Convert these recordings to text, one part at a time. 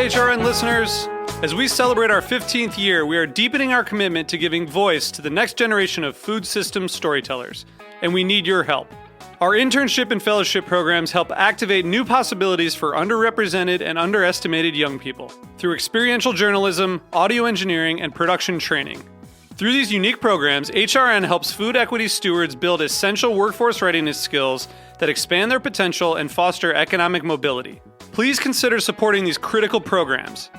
HRN listeners. As we celebrate our 15th year, we are deepening our commitment to giving voice to the next generation of food systems storytellers, and we need your help. Our internship and fellowship programs help activate new possibilities for underrepresented and underestimated young people through experiential journalism, audio engineering, and production training. Through these unique programs, HRN helps food equity stewards build essential workforce readiness skills that expand their potential and foster economic mobility. Please consider supporting these critical programs.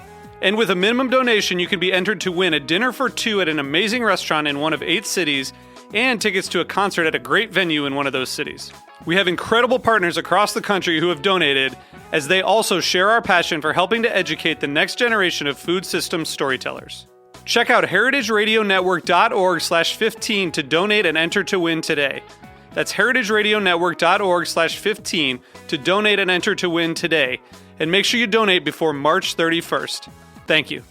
And with a minimum donation, you can be entered to win a dinner for two at an amazing restaurant in one of 8 cities and tickets to a concert at a great venue in one of those cities. We have incredible partners across the country who have donated, as they also share our passion for helping to educate the next generation of food systems storytellers. Check out heritageradionetwork.org/15 to donate and enter to win today. That's heritageradionetwork.org/15 to donate and enter to win today. And make sure you donate before March 31st. Thank you.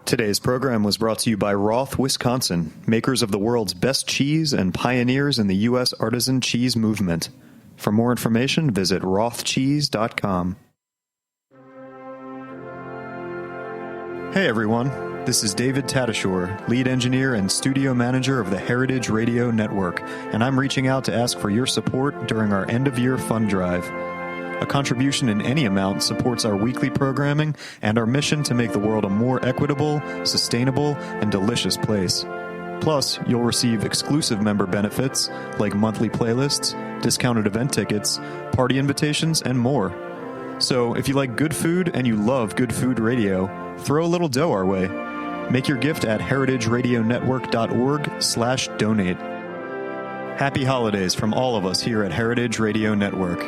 Today's program was brought to you by Roth, Wisconsin, makers of the world's best cheese and pioneers in the U.S. artisan cheese movement. For more information, visit rothcheese.com. Hey everyone, this is David Tatashore, lead engineer and studio manager of the Heritage Radio Network, and I'm reaching out to ask for your support during our end-of-year fund drive. A contribution in any amount supports our weekly programming and our mission to make the world a more equitable, sustainable, and delicious place. Plus, you'll receive exclusive member benefits like monthly playlists, discounted event tickets, party invitations, and more. So, if you like good food and you love good food radio, throw a little dough our way. Make your gift at heritageradionetwork.org/donate. Happy holidays from all of us here at Heritage Radio Network.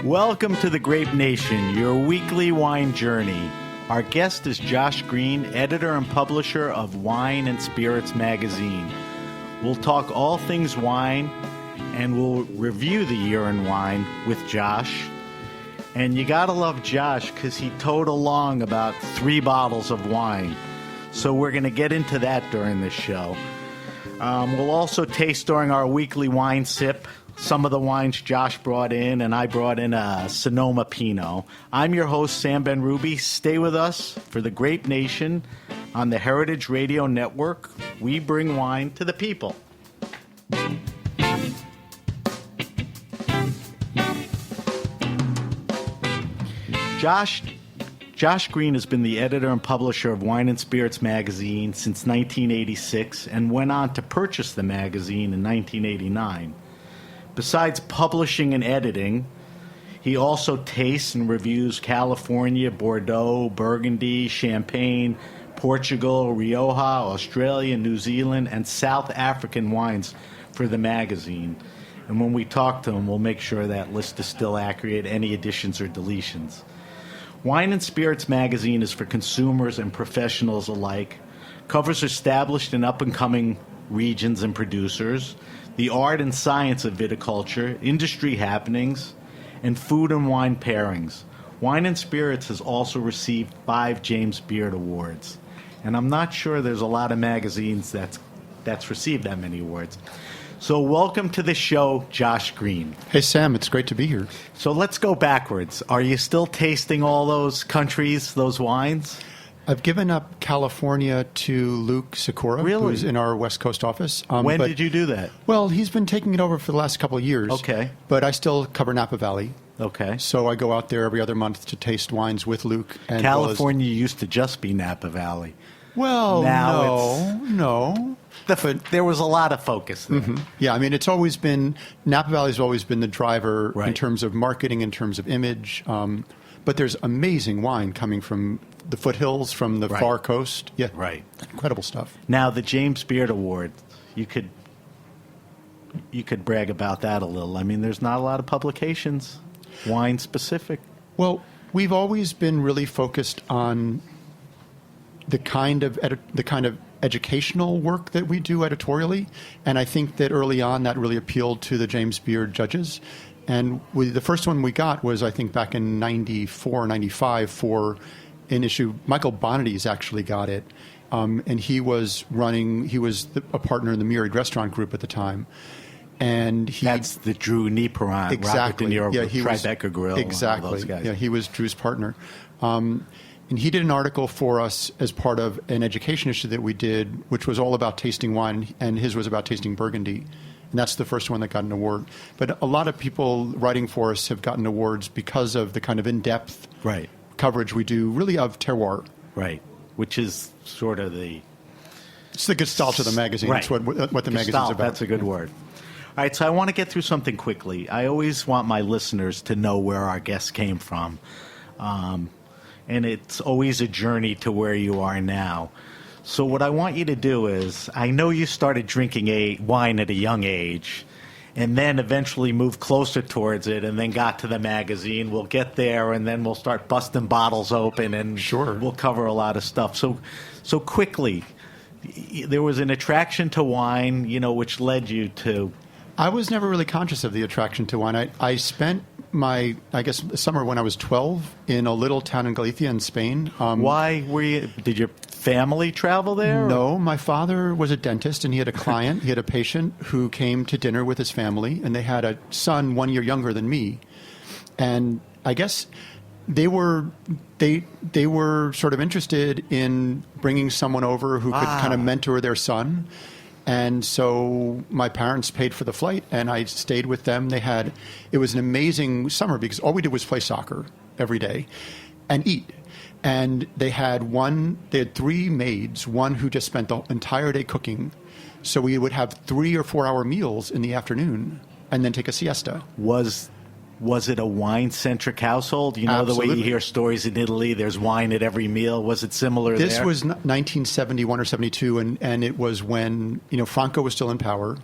Welcome to the Grape Nation, your weekly wine journey. Our guest is Josh Greene, editor and publisher of Wine and Spirits magazine. We'll talk all things wine, and we'll review the year in wine with Josh. And you gotta love Josh because he towed along about 3 bottles of wine. So we're gonna get into that during this show. We'll also taste during our weekly wine sip some of the wines Josh brought in, and I brought in a Sonoma Pinot. I'm your host, Sam Ben-Ruby. Stay with us for the Grape Nation on the Heritage Radio Network. We bring wine to the people. Josh Greene has been the editor and publisher of Wine and Spirits magazine since 1986 and went on to purchase the magazine in 1989. Besides publishing and editing, he also tastes and reviews California, Bordeaux, Burgundy, Champagne, Portugal, Rioja, Australia, New Zealand, and South African wines for the magazine. And when we talk to him, we'll make sure that list is still accurate, any additions or deletions. Wine and Spirits magazine is for consumers and professionals alike, covers established and up-and-coming regions and producers, the art and science of viticulture, industry happenings, and food and wine pairings. Wine and Spirits has also received 5 James Beard Awards. And I'm not sure there's a lot of magazines that's received that many awards. So welcome to the show, Josh Greene. Hey, Sam, it's great to be here. So let's go backwards. Are you still tasting all those countries, those wines? I've given up California to Luke Sikora, who's in our West Coast office. When did you do that? Well, he's been taking it over for the last couple of years. Okay. But I still cover Napa Valley. Okay. So I go out there every other month to taste wines with Luke. And California used to just be Napa Valley. Well, now no. There was a lot of focus there. Mm-hmm. Yeah, I mean, it's always been, Napa Valley's always been the driver in terms of marketing, in terms of image. But there's amazing wine coming from the foothills from the far coast. Yeah, Right. incredible stuff. Now, the James Beard Award, you could brag about that a little. I mean, there's not a lot of publications, wine specific. Well, we've always been really focused on the kind of educational work that we do editorially, and I think that early on that really appealed to the James Beard judges. And the first one we got was, I think, back in 94, 95 for an issue. Michael Bonnides actually got it, and he was a partner in the Myriad Restaurant Group at the time. And That's the Drew Neperon, exactly. Robert De Niro, he Tribeca Grill, exactly. all those guys. Yeah, he was Drew's partner. And he did an article for us as part of an education issue that we did, which was all about tasting wine, and his was about tasting Burgundy. And that's the first one that got an award. But a lot of people writing for us have gotten awards because of the kind of in-depth coverage we do, really, of terroir. Right, which is sort of It's the gestalt of the magazine. Right. It's what the magazine's gestalt, about. that's a good word. All right, so I want to get through something quickly. I always want my listeners to know where our guests came from. And it's always a journey to where you are now. So what I want you to do is, I know you started drinking wine at a young age, and then eventually moved closer towards it, and then got to the magazine. We'll get there, and then we'll start busting bottles open, and we'll cover a lot of stuff. So quickly, there was an attraction to wine, which led you to... I was never really conscious of the attraction to wine. I spent my, summer when I was 12 in a little town in Galicia in Spain. Why were you? Did your family travel there? No, my father was a dentist, and he had a client. He had a patient who came to dinner with his family, and they had a son 1 year younger than me. And I guess they were sort of interested in bringing someone over who could kind of mentor their son. And so my parents paid for the flight, and I stayed with them. It was an amazing summer because all we did was play soccer every day and eat. And they had three maids, one who just spent the entire day cooking. So we would have 3 or 4 hour meals in the afternoon and then take a siesta. Was it a wine-centric household? Absolutely. The way you hear stories in Italy, there's wine at every meal. Was it similar there? This was 1971 or 72, and it was when Franco was still in power,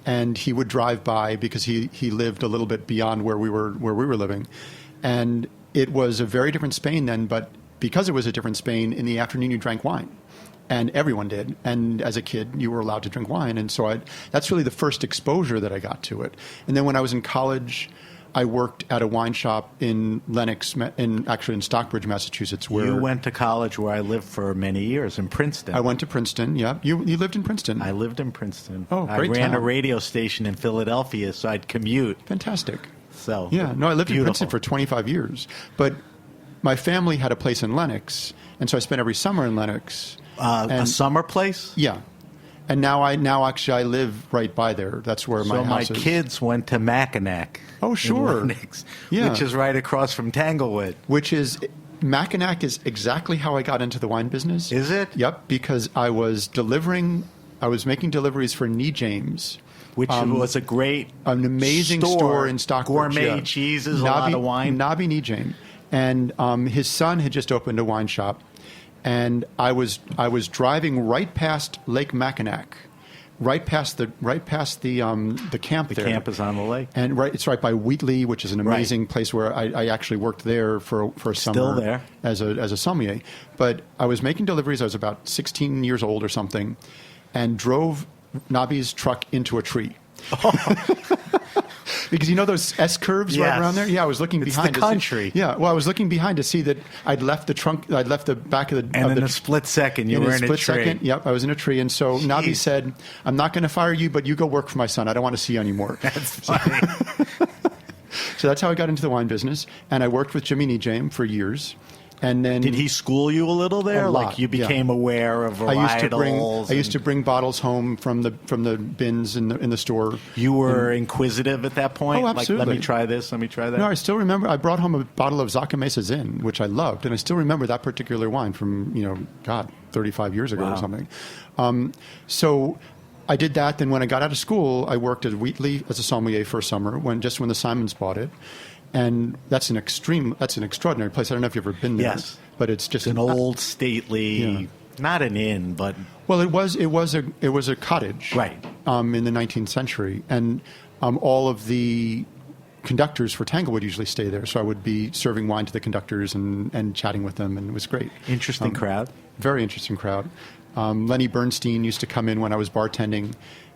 and he would drive by because he lived a little bit beyond where we were living. And it was a very different Spain then, but because it was a different Spain, in the afternoon you drank wine. And everyone did. And as a kid, you were allowed to drink wine. And so that's really the first exposure that I got to it. And then when I was in college, I worked at a wine shop in Lenox, actually in Stockbridge, Massachusetts. Where you went to college where I lived for many years, in Princeton. I went to Princeton, yeah. You lived in Princeton? I lived in Princeton. Oh, great I ran town. a radio station in Philadelphia, so I'd commute. Fantastic. So yeah, no, I lived in beautiful. Princeton for 25 years. But my family had a place in Lenox, and so I spent every summer in Lenox. A summer place? Yeah. And now actually I live right by there. That's where my house is. So my kids went to Mackinac. Oh, sure. Lenox, yeah. Which is right across from Tanglewood. Mackinac is exactly how I got into the wine business. Is it? Yep, because I was making deliveries for Nee James. Which was an amazing store in Stockbridge. Gourmet cheeses, a lot of wine. Nabi Nee James. And his son had just opened a wine shop. And I was driving right past Lake Mackinac, right past the camp there. The camp is on the lake. And it's right by Wheatley, which is an amazing place where I actually worked there for a summer. Still there. As a sommelier. But I was making deliveries. I was about 16 years old or something, and drove Nabi's truck into a tree. Because those S curves right around there? Yeah, I was looking behind. It's the country. I was looking behind to see that I'd left the back of the... And in a split second, you were in a tree. Second, yep, I was in a tree. And so Nabi said, I'm not going to fire you, but you go work for my son. I don't want to see you anymore. That's funny. So that's how I got into the wine business. And I worked with Jimmy Nee James for years. And then did he school you a little there? A lot, like you became aware of varietals? I used to bring bottles home from the bins in the store. You were inquisitive at that point? Oh, absolutely. Like, let me try this, let me try that? No, I still remember I brought home a bottle of Zacamesa Zin, which I loved, and I still remember that particular wine from, 35 years ago or something. So I did that. Then when I got out of school, I worked at Wheatley as a sommelier for a summer when the Simons bought it. And that's an extraordinary place. I don't know if you've ever been there. Yes. but it's just It's an old, stately, not an inn, but well, it was a cottage, right, in the 19th century, and all of the conductors for tango would usually stay there. So I would be serving wine to the conductors and chatting with them, and it was great. Interesting crowd. Very interesting crowd. Lenny Bernstein used to come in when I was bartending,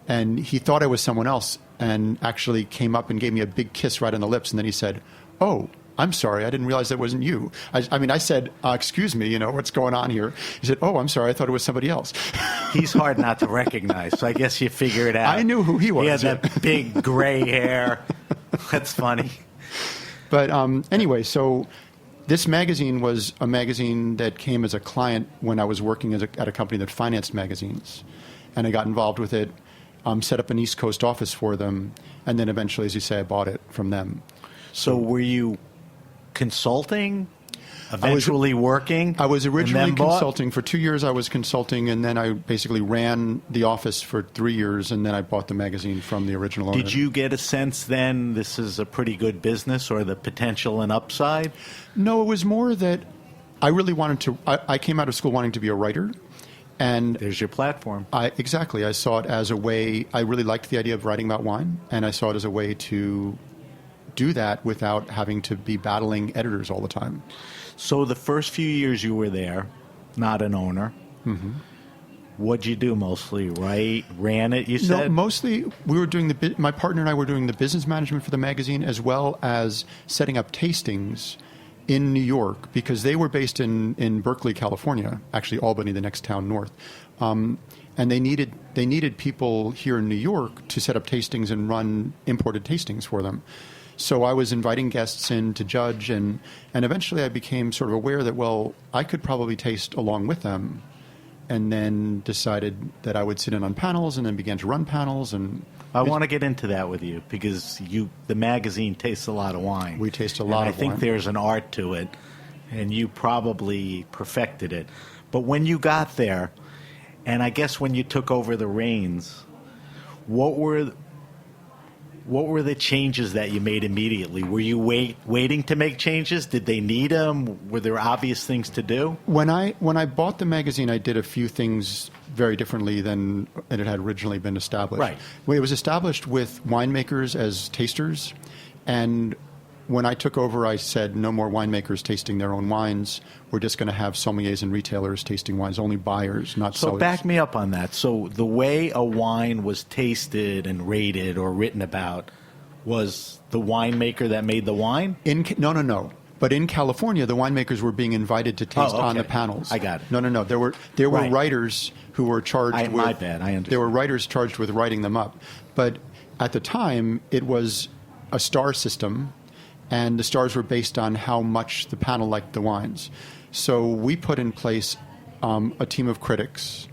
and he thought I was someone else, and actually came up and gave me a big kiss right on the lips, and then he said, "Oh, I'm sorry, I didn't realize that wasn't you." I said, "Excuse me, what's going on here?" He said, "Oh, I'm sorry, I thought it was somebody else." He's hard not to recognize, so I guess you figure it out. I knew who he was. He had that big gray hair. That's funny. But anyway, so this magazine was a magazine that came as a client when I was working at a company that financed magazines. And I got involved with it, set up an East Coast office for them, and then eventually, as you say, I bought it from them. So were you consulting, eventually working? I was originally and then bought? consulting. For 2 years I was consulting, and then I basically ran the office for 3 years, and then I bought the magazine from the original owner. Did you get a sense then this is a pretty good business, or the potential and upside? No, it was more that I really wanted to... I came out of school wanting to be a writer, and... There's your platform. Exactly. I saw it as a way... I really liked the idea of writing about wine, and I saw it as a way to do that without having to be battling editors all the time. So the first few years you were there, not an owner, what'd you do mostly? Right? Ran it, you said? No, mostly we were doing my partner and I were doing the business management for the magazine, as well as setting up tastings in New York, because they were based in Berkeley, California, actually Albany, the next town north. And they needed people here in New York to set up tastings and run imported tastings for them. So I was inviting guests in to judge, and eventually I became sort of aware that, well, I could probably taste along with them, and then decided that I would sit in on panels, and then began to run panels. And I want to get into that with you, because the magazine tastes a lot of wine. We taste a lot of wine. I think there's an art to it, and you probably perfected it. But when you got there, and I guess when you took over the reins, what were the changes that you made immediately? Were you waiting to make changes? Did they need them? Were there obvious things to do? When I bought the magazine, I did a few things very differently than it had originally been established. Right. Well, it was established with winemakers as tasters, and when I took over, I said no more winemakers tasting their own wines. We're just going to have sommeliers and retailers tasting wines, only buyers, not sellers. So back me up on that. So the way a wine was tasted and rated or written about was the winemaker that made the wine? No. But in California, the winemakers were being invited to taste on the panels. I got it. No. There were Right. writers who were charged with... My bad, I understand. There were writers charged with writing them up. But at the time, it was a star system, and the stars were based on how much the panel liked the wines. So we put in place a team of critics,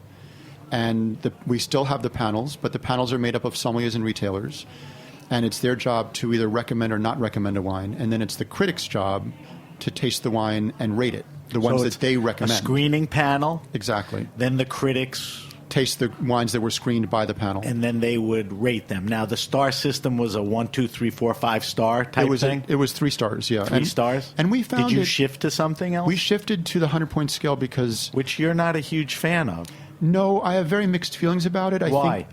and we still have the panels, but the panels are made up of sommeliers and retailers, and it's their job to either recommend or not recommend a wine, and then it's the critic's job to taste the wine and rate it, the ones that they recommend. A screening panel. Exactly. Then the critics taste the wines that were screened by the panel. And then they would rate them. Now, the star system was a 1, 2, 3, 4, 5 star type thing? It was 3 stars, yeah. 3 stars? And we found Did you shift to something else? We shifted to the 100-point scale because... Which you're not a huge fan of. No, I have very mixed feelings about it. Why?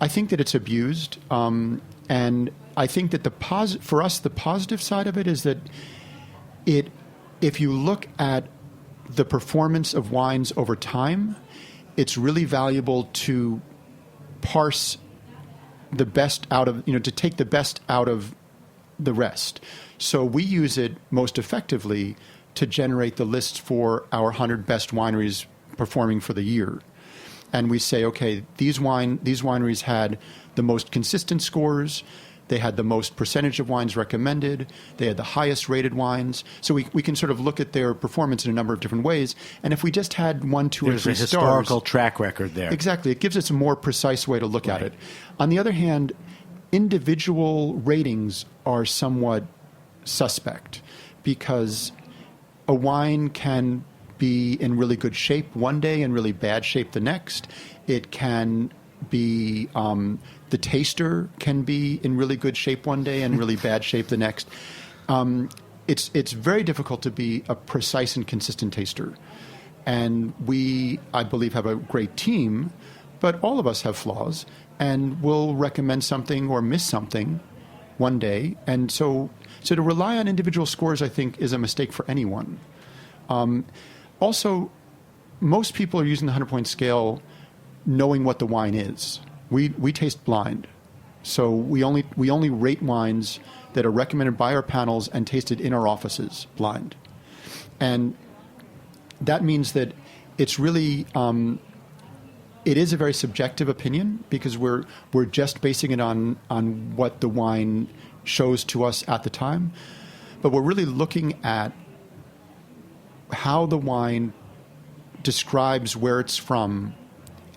I think that it's abused. And I think that for us, the positive side of it is that if you look at the performance of wines over time, it's really valuable to parse the best out of, to take the best out of the rest. So we use it most effectively to generate the lists for our 100 best wineries performing for the year. And we say, okay, these wineries had the most consistent scores. They had the most percentage of wines recommended. They had the highest rated wines. So we can sort of look at their performance in a number of different ways. And if we just had 1, 2, or 3 stars... There's a historical track record there. Exactly. It gives us a more precise way to look at it. On the other hand, individual ratings are somewhat suspect because a wine can be in really good shape one day and really bad shape the next. It can be... the taster can be in really good shape one day and really bad shape the next. it's very difficult to be a precise and consistent taster. And we, I believe, have a great team, but all of us have flaws, and we'll recommend something or miss something one day. And so to rely on individual scores, I think, is a mistake for anyone. Also, most people are using the 100-point scale knowing what the wine is. We taste blind. So we only rate wines that are recommended by our panels and tasted in our offices blind. And that means that it's really it is a very subjective opinion because we're just basing it on what the wine shows to us at the time. But we're really looking at how the wine describes where it's from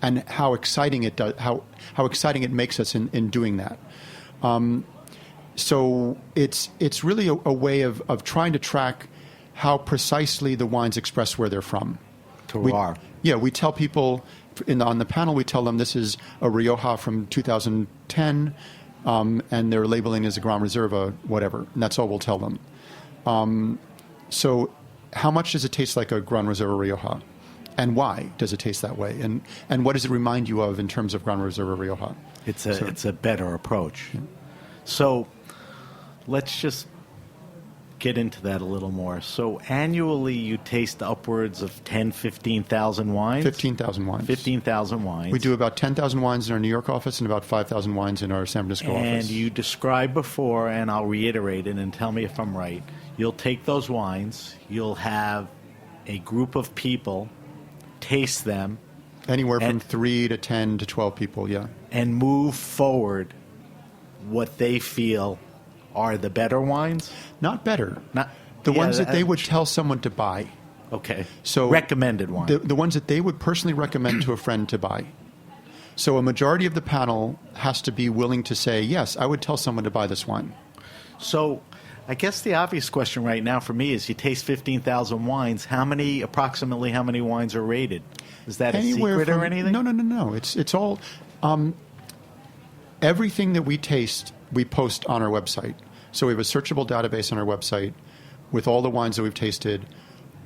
and how exciting it does, how exciting it makes us in doing that. So it's really a way of trying to track how precisely the wines express where they're from. Terroir. We tell people on the panel, we tell them this is a Rioja from 2010, and their labeling is a Grand Reserva, whatever, and that's all we'll tell them. So how much does it taste like a Grand Reserva Rioja? And why does it taste that way? And what does it remind you of in terms of Grand Reserva Rioja? It's a better approach. Yeah. So let's just get into that a little more. So annually you taste upwards of 10, 15,000 wines? 15,000 wines. 15,000 wines. We do about 10,000 wines in our New York office and about 5,000 wines in our San Francisco office. And you described before, and I'll reiterate it and tell me if I'm right, you'll take those wines, you'll have a group of people taste them. Anywhere from 3 to 10 to 12 people, yeah. And move forward what they feel are the better wines? Not better. The ones that they would tell someone to buy. Okay. So recommended wine. The ones that they would personally recommend to a friend to buy. So a majority of the panel has to be willing to say, yes, I would tell someone to buy this wine. So I guess the obvious question right now for me is you taste 15,000 wines. Approximately how many wines are rated? Is that Anywhere a secret from, or anything? No. It's all... everything that we taste, we post on our website. So we have a searchable database on our website with all the wines that we've tasted,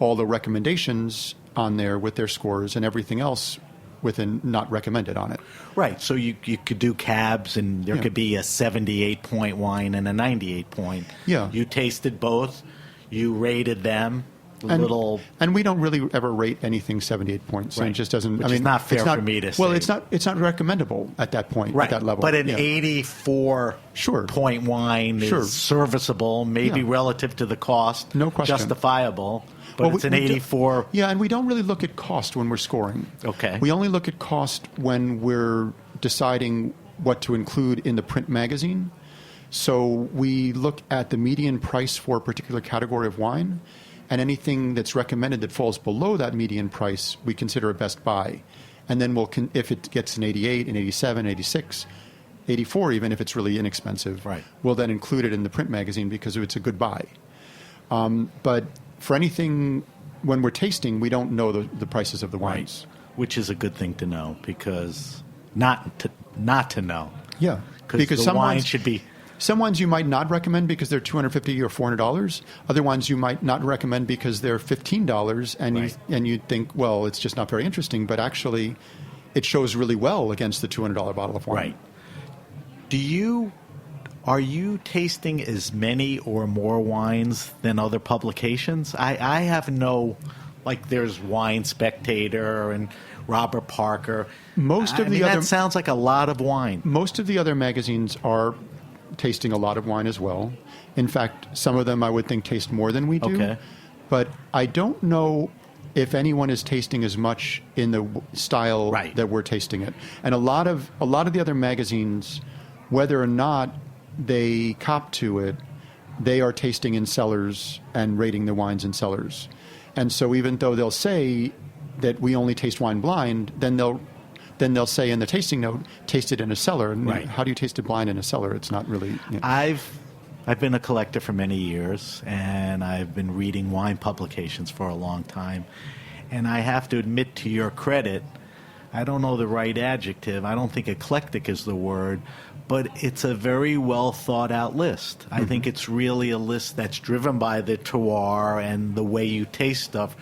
all the recommendations on there with their scores, and everything else within not recommended on it. Right. So you could do cabs, and there could be a 78-point wine and a 98-point. Yeah. You tasted both. You rated them. And we don't really ever rate anything 78 points. Right. It just doesn't. Which is not fair for me to say. Well, it's not recommendable at that point, right. at that level. But an 84-point wine is serviceable, maybe relative to the cost. No question. Justifiable. But it's an 84. And we don't really look at cost when we're scoring. Okay. We only look at cost when we're deciding what to include in the print magazine. So we look at the median price for a particular category of wine. And anything that's recommended that falls below that median price, we consider a best buy. And then if it gets an 88, an 87, 86, 84 even, if it's really inexpensive, we'll then include it in the print magazine because it's a good buy. But for anything, when we're tasting, we don't know the prices of the wines. Right. Which is a good thing to know because not to know. Yeah. Because the wine should be... Some wines you might not recommend because they're $250 or $400. Other ones you might not recommend because they're $15, and you think, well, it's just not very interesting. But actually, it shows really well against the $200 bottle of wine. Right. Are you tasting as many or more wines than other publications? I have there's Wine Spectator and Robert Parker. That sounds like a lot of wine. Most of the other magazines are tasting a lot of wine as well. In fact, some of them I would think taste more than we do. Okay. But I don't know if anyone is tasting as much in the style that we're tasting it. And a lot of the other magazines, whether or not they cop to it, they are tasting in cellars and rating the wines in cellars. And so even though they'll say that we only taste wine blind, then they'll say in the tasting note, taste it in a cellar. And how do you taste it blind in a cellar? It's not really... I've been a collector for many years, and I've been reading wine publications for a long time. And I have to admit, to your credit, I don't know the right adjective. I don't think eclectic is the word, but it's a very well thought out list. I think it's really a list that's driven by the terroir and the way you taste stuff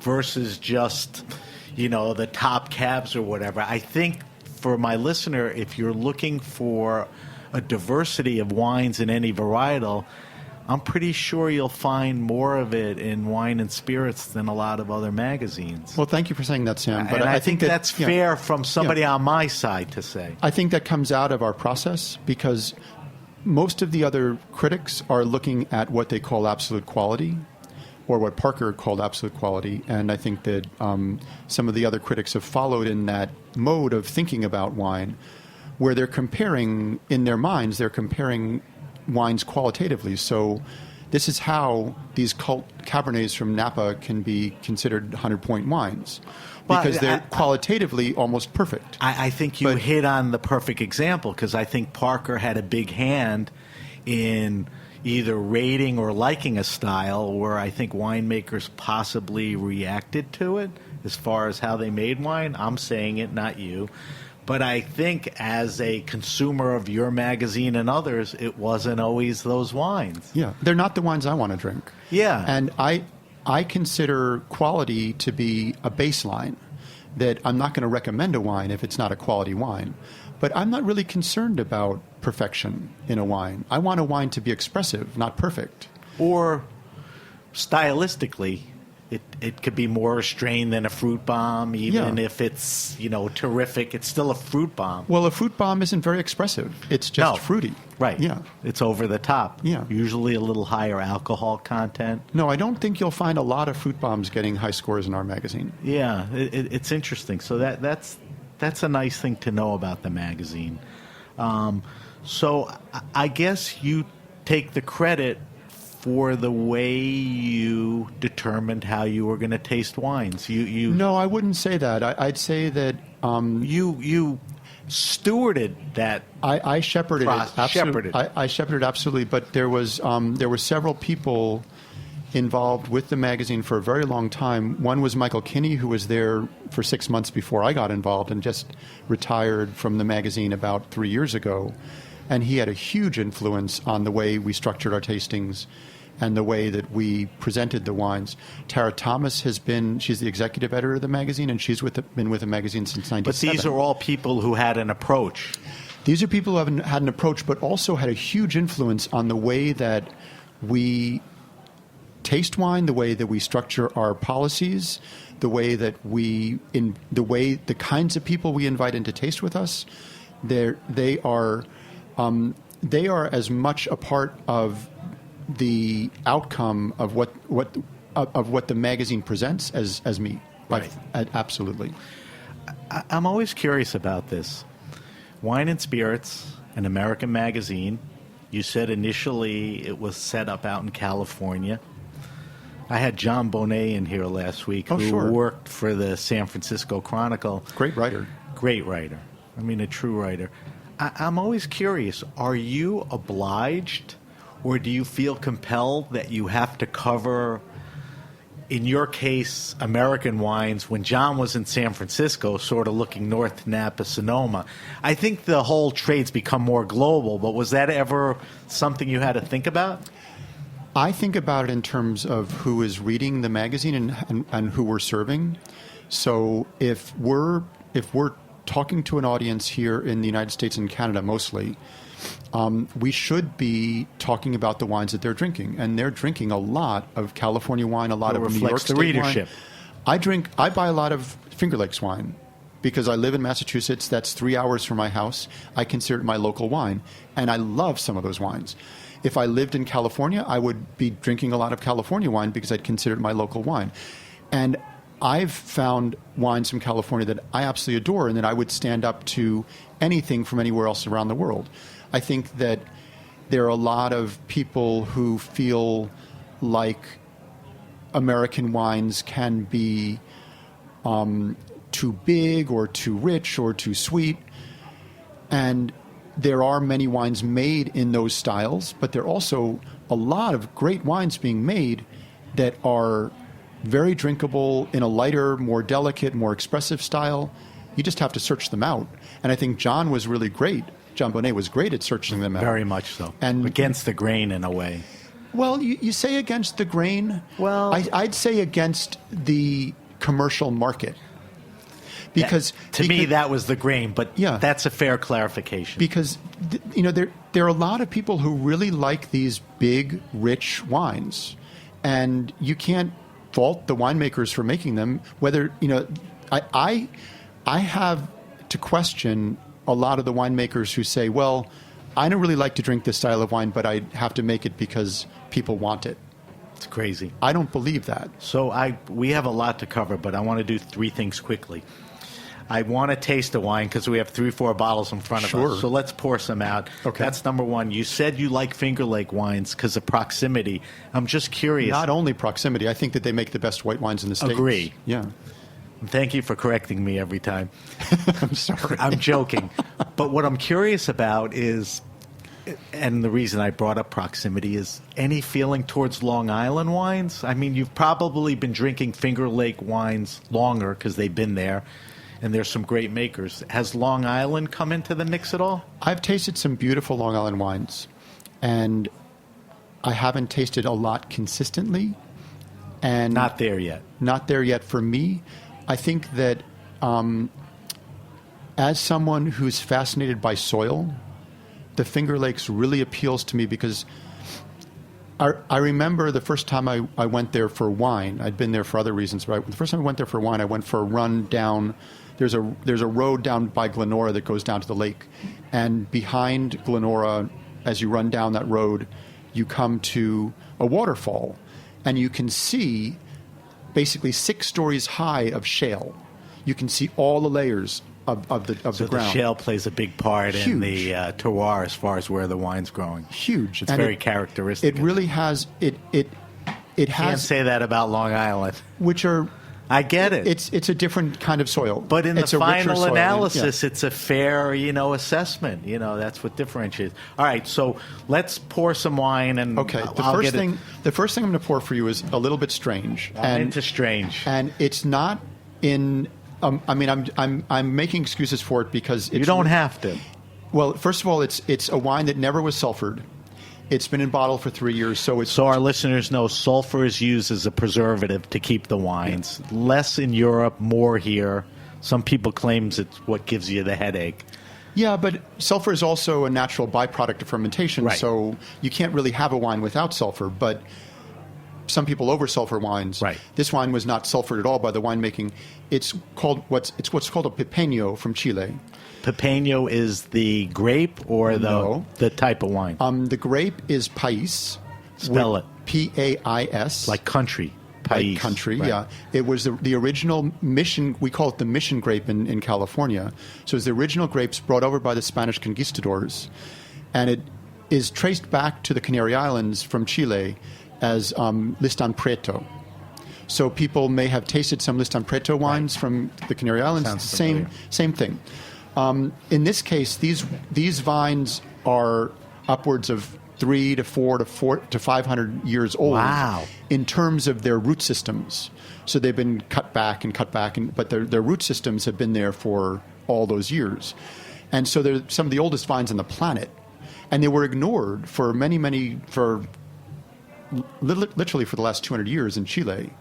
versus just, the top cabs or whatever. I think for my listener, if you're looking for a diversity of wines in any varietal, I'm pretty sure you'll find more of it in Wine and Spirits than a lot of other magazines. Well, thank you for saying that, Sam. But And I think that's fair from somebody on my side to say. I think that comes out of our process because most of the other critics are looking at what they call absolute quality, or what Parker called absolute quality. And I think that some of the other critics have followed in that mode of thinking about wine, where they're comparing, in their minds, they're comparing wines qualitatively. So this is how these cult Cabernets from Napa can be considered 100-point wines, because they're qualitatively almost perfect. I think you hit on the perfect example, because I think Parker had a big hand in either rating or liking a style where I think winemakers possibly reacted to it as far as how they made wine. I'm saying it, not you. But I think as a consumer of your magazine and others, it wasn't always those wines. Yeah, they're not the wines I want to drink. Yeah. And I consider quality to be a baseline, that I'm not going to recommend a wine if it's not a quality wine. But I'm not really concerned about perfection in a wine. I want a wine to be expressive, not perfect. Or stylistically, it could be more restrained than a fruit bomb, even if it's, terrific. It's still a fruit bomb. Well, a fruit bomb isn't very expressive. It's just fruity. Right. Yeah. It's over the top. Yeah. Usually a little higher alcohol content. No, I don't think you'll find a lot of fruit bombs getting high scores in our magazine. Yeah, it's interesting. So that's a nice thing to know about the magazine. So I guess you take the credit for the way you determined how you were going to taste wines. No, I wouldn't say that. I'd say that you stewarded that. I shepherded it. Shepherded. I shepherded absolutely. But there were several people involved with the magazine for a very long time. One was Michael Kinney, who was there for 6 months before I got involved and just retired from the magazine about 3 years ago. And he had a huge influence on the way we structured our tastings and the way that we presented the wines. Tara Thomas she's the executive editor of the magazine, and she's been with the magazine since 1997. But these are all people who had an approach. These are people who have had an approach, but also had a huge influence on the way that we taste wine, the way that we structure our policies, the way that the kinds of people we invite in to taste with us. They are as much a part of the outcome of what the magazine presents as me. Right. Absolutely. I'm always curious about this. Wine and Spirits, an American magazine. You said initially it was set up out in California. I had John Bonet in here last week, who worked for the San Francisco Chronicle. Great writer. Great writer. I mean, a true writer. I'm always curious, are you obliged, or do you feel compelled that you have to cover, in your case, American wines when John was in San Francisco, sort of looking north to Napa, Sonoma? I think the whole trade's become more global, but was that ever something you had to think about? I think about it in terms of who is reading the magazine and who we're serving. So if we're talking to an audience here in the United States and Canada mostly, we should be talking about the wines that they're drinking. And they're drinking a lot of California wine, a lot of New York State readership. Wine. I buy a lot of Finger Lakes wine because I live in Massachusetts. That's 3 hours from my house. I consider it my local wine. And I love some of those wines. If I lived in California, I would be drinking a lot of California wine because I'd consider it my local wine. And I've found wines from California that I absolutely adore and that I would stand up to anything from anywhere else around the world. I think that there are a lot of people who feel like American wines can be too big or too rich or too sweet. And there are many wines made in those styles, but there are also a lot of great wines being made that are very drinkable in a lighter, more delicate, more expressive style. You just have to search them out. And I think John was really great. John Bonet was great at searching them out. Very much so. And against the grain in a way. Well, you say against the grain. Well, I'd say against the commercial market. Because to me, that was the grain, but yeah, that's a fair clarification. Because there are a lot of people who really like these big, rich wines, and you can't fault the winemakers for making them. Whether I have to question a lot of the winemakers who say, "Well, I don't really like to drink this style of wine, but I have to make it because people want it." It's crazy. I don't believe that. So we have a lot to cover, but I want to do 3 things quickly. I want to taste the wine because we have 3 or 4 bottles in front of us. So let's pour some out. Okay. That's number one. You said you like Finger Lake wines because of proximity. I'm just curious. Not only proximity. I think that they make the best white wines in the States. Agree. Yeah. Thank you for correcting me every time. I'm sorry. I'm joking. But what I'm curious about is, and the reason I brought up proximity is any feeling towards Long Island wines? I mean, you've probably been drinking Finger Lake wines longer because they've been there. And there's some great makers. Has Long Island come into the mix at all? I've tasted some beautiful Long Island wines, and I haven't tasted a lot consistently. And not there yet. Not there yet for me. I think that as someone who's fascinated by soil, the Finger Lakes really appeals to me because I remember the first time I went there for wine. I'd been there for other reasons, but the first time I went there for wine, I went for a run down. There's a road down by Glenora that goes down to the lake, and behind Glenora, as you run down that road, you come to a waterfall, and you can see basically 6 stories high of shale. You can see all the layers of the ground. So the shale plays a big part in the terroir as far as where the wine's growing. Huge. It's very characteristic. It really has. It has. Can't say that about Long Island. Which are. I get it. It's a different kind of soil. But in it's the a richer final soil. analysis, it's a fair, assessment. That's what differentiates. All right, so let's pour some wine and okay. The first thing I'm going to pour for you is a little bit strange. I'm into strange. And it's not in I'm making excuses for it because you don't have to. Well, first of all, it's a wine that never was sulfured. It's been in bottle for 3 years, so our listeners know sulfur is used as a preservative to keep the wines. Yeah. Less in Europe, more here. Some people claims it's what gives you the headache. Yeah, but sulfur is also a natural byproduct of fermentation, right. So you can't really have a wine without sulfur. But some people over-sulfur wines. Right. This wine was not sulfured at all by the winemaking. It's what's called a pipeño from Chile. Pipeño is the grape or the type of wine? The grape is Pais. Spell it. P-A-I-S. Like country. Pais. Like country, right. Yeah. It was the original mission, we call it the mission grape in California. So it's the original grapes brought over by the Spanish conquistadors. And it is traced back to the Canary Islands from Chile as Listan Preto. So people may have tasted some Listan Preto wines from the Canary Islands. Same thing. In this case, these vines are upwards of 3 to 4 to 500 years old. Wow. In terms of their root systems. So they've been cut back, but their root systems have been there for all those years. And so they're some of the oldest vines on the planet. And they were ignored for literally for the last 200 years in Chile.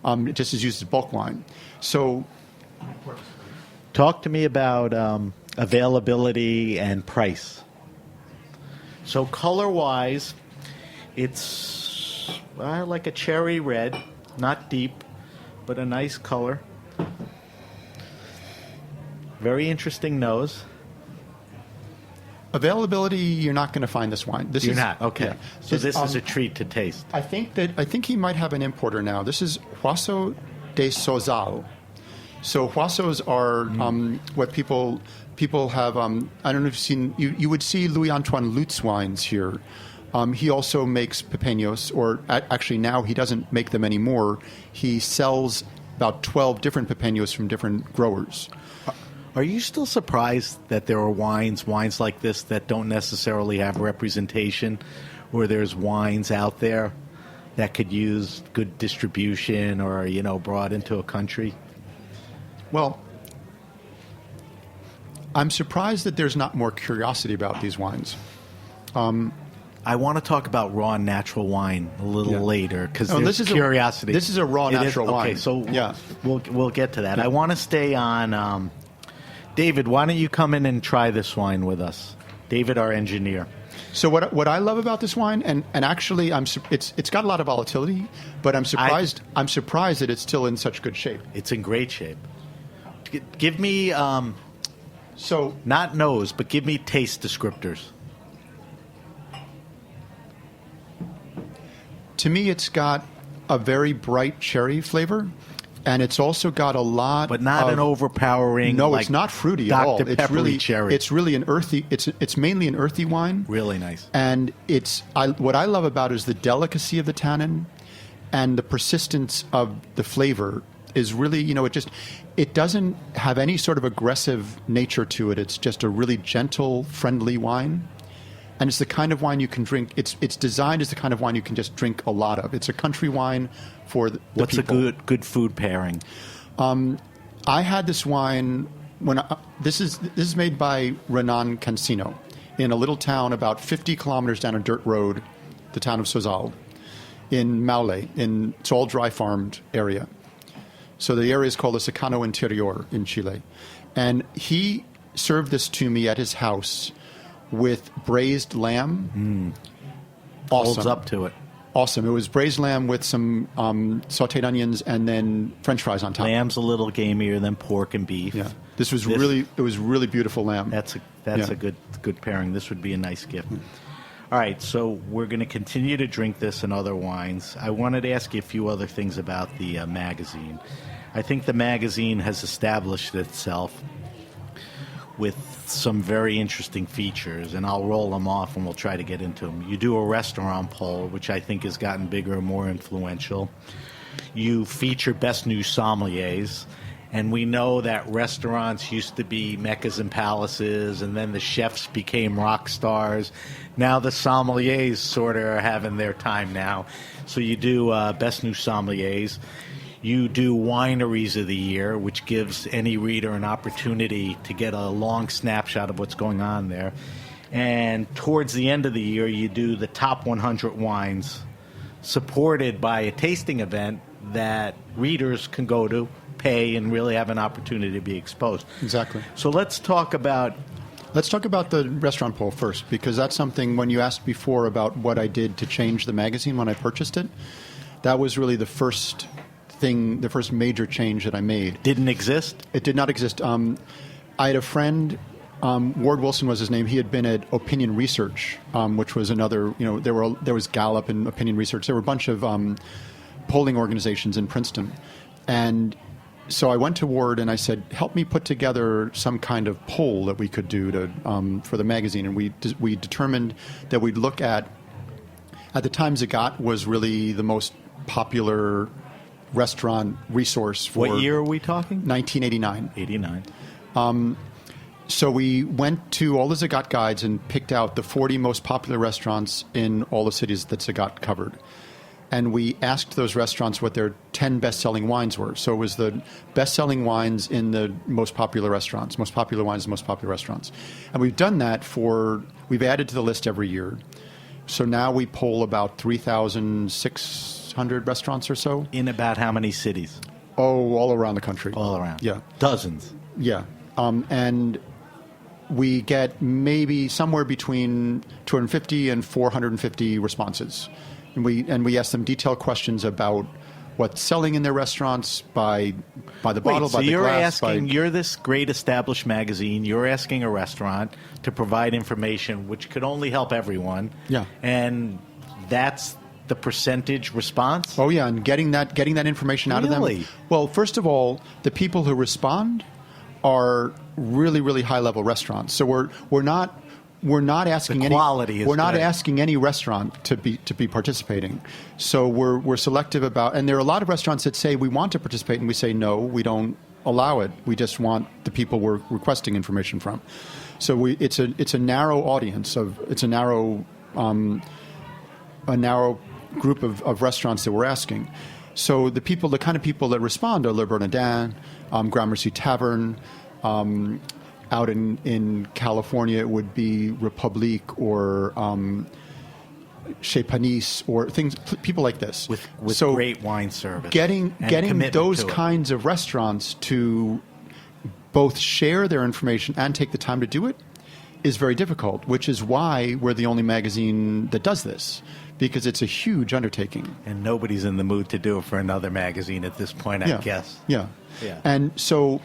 It just is used as bulk wine. So talk to me about availability and price. So color-wise, it's like a cherry red, not deep, but a nice color. Very interesting nose. Availability, you're not going to find this wine. You're not? Okay. Yeah. So this is a treat to taste. I think he might have an importer now. This is Huaso de Sozal. So Huasos are what people have. I don't know if you've seen. You would see Louis Antoine Lutz wines here. He also makes pipeños, or actually now he doesn't make them anymore. He sells about 12 different pipeños from different growers. Are you still surprised that there are wines like this that don't necessarily have representation, where there's wines out there that could use good distribution or, brought into a country? Well, I'm surprised that there's not more curiosity about these wines. I want to talk about raw and natural wine a little later because there's curiosity. This is a raw natural wine. Okay, so we'll get to that. I want to stay on. David, why don't you come in and try this wine with us? David, our engineer. So what I love about this wine, and actually it's got a lot of volatility, but I'm surprised that it's still in such good shape. It's in great shape. Give me so not nose, but give me taste descriptors. To me, it's got a very bright cherry flavor, and it's also got a lot, but not an overpowering. No, like it's not fruity Dr. at all. Peppery It's really cherry. It's really an earthy. It's mainly an earthy wine. Really nice. And what I love about it is the delicacy of the tannin, and the persistence of the flavor is really, it doesn't have any sort of aggressive nature to it. It's just a really gentle, friendly wine. And it's the kind of wine you can drink. It's designed as the kind of wine you can just drink a lot of. It's a country wine for the What's people. a good food pairing? I had this wine this is made by Renan Cancino in a little town about 50 kilometers down a dirt road, the town of Sozal, in Maule. It's all dry farmed area. So the area is called the Secano Interior in Chile. And he served this to me at his house with braised lamb. Awesome. Holds up to it. Awesome. It was braised lamb with some sauteed onions and then French fries on top. Lamb's a little gamier than pork and beef. Yeah. It was really beautiful lamb. That's a good pairing. This would be a nice gift. All right, so we're going to continue to drink this and other wines. I wanted to ask you a few other things about the magazine. I think the magazine has established itself with some very interesting features, and I'll roll them off and we'll try to get into them. You do a restaurant poll, which I think has gotten bigger and more influential. You feature best new sommeliers, and we know that restaurants used to be meccas and palaces, and then the chefs became rock stars. Now the sommeliers sort of are having their time now. So you do best new sommeliers. You do wineries of the year, which gives any reader an opportunity to get a long snapshot of what's going on there. And towards the end of the year, you do the top 100 wines, supported by a tasting event that readers can go to, pay, and really have an opportunity to be exposed. Exactly. So let's talk about the restaurant poll first, because that's something, when you asked before about what I did to change the magazine when I purchased it, that was really the first major change that I made. Didn't exist? It did not exist. I had a friend, Ward Wilson was his name. He had been at Opinion Research, which was another, there was Gallup and Opinion Research. There were a bunch of polling organizations in Princeton. And so I went to Ward and I said, help me put together some kind of poll that we could do for the magazine. And we determined that we'd look at the time, Zagat was really the most popular restaurant resource for... What year are we talking? 1989. 89. So we went to all the Zagat guides and picked out the 40 most popular restaurants in all the cities that Zagat covered. And we asked those restaurants what their 10 best-selling wines were. So it was the best-selling wines in the most popular restaurants, most popular wines in most popular restaurants. And we've done that we've added to the list every year. So now we poll about 3,600 restaurants or so. In about how many cities? Oh, all around the country. All around. Yeah. Dozens. Yeah. And we get maybe somewhere between 250 and 450 responses. And we ask them detailed questions about what's selling in their restaurants by the bottle, by the glass. You're this great established magazine. You're asking a restaurant to provide information which could only help everyone. Yeah. And that's the percentage response? Oh, yeah, and getting that information out of them. Really? Well, first of all, the people who respond are really, really high-level restaurants. So we're not asking asking any restaurant to be participating. So we're selective about, and there are a lot of restaurants that say we want to participate, and we say no, we don't allow it. We just want the people we're requesting information from. So it's a narrow audience it's a narrow group of restaurants that we're asking. So the kind of people that respond are Le Bernardin, Gramercy Tavern. out in California, it would be Republique or Chez Panisse or things, people like this. With so great wine service. Getting those to it. kinds of restaurants to both share their information and take the time to do it is very difficult, which is why we're the only magazine that does this, because it's a huge undertaking. And nobody's in the mood to do it for another magazine at this point, I guess. Yeah. Yeah. And so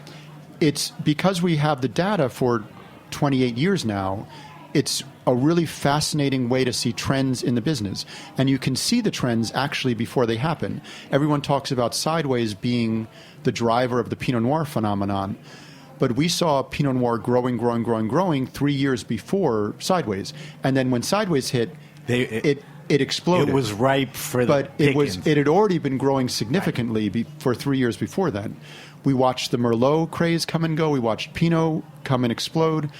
it's because we have the data for 28 years now, it's a really fascinating way to see trends in the business. And you can see the trends actually before they happen. Everyone talks about Sideways being the driver of the Pinot Noir phenomenon. But we saw Pinot Noir growing 3 years before Sideways. And then when Sideways hit, it exploded. It was ripe for the But pickings. it had already been growing significantly for 3 years before then. We watched the Merlot craze come and go. We watched Pinot come and explode.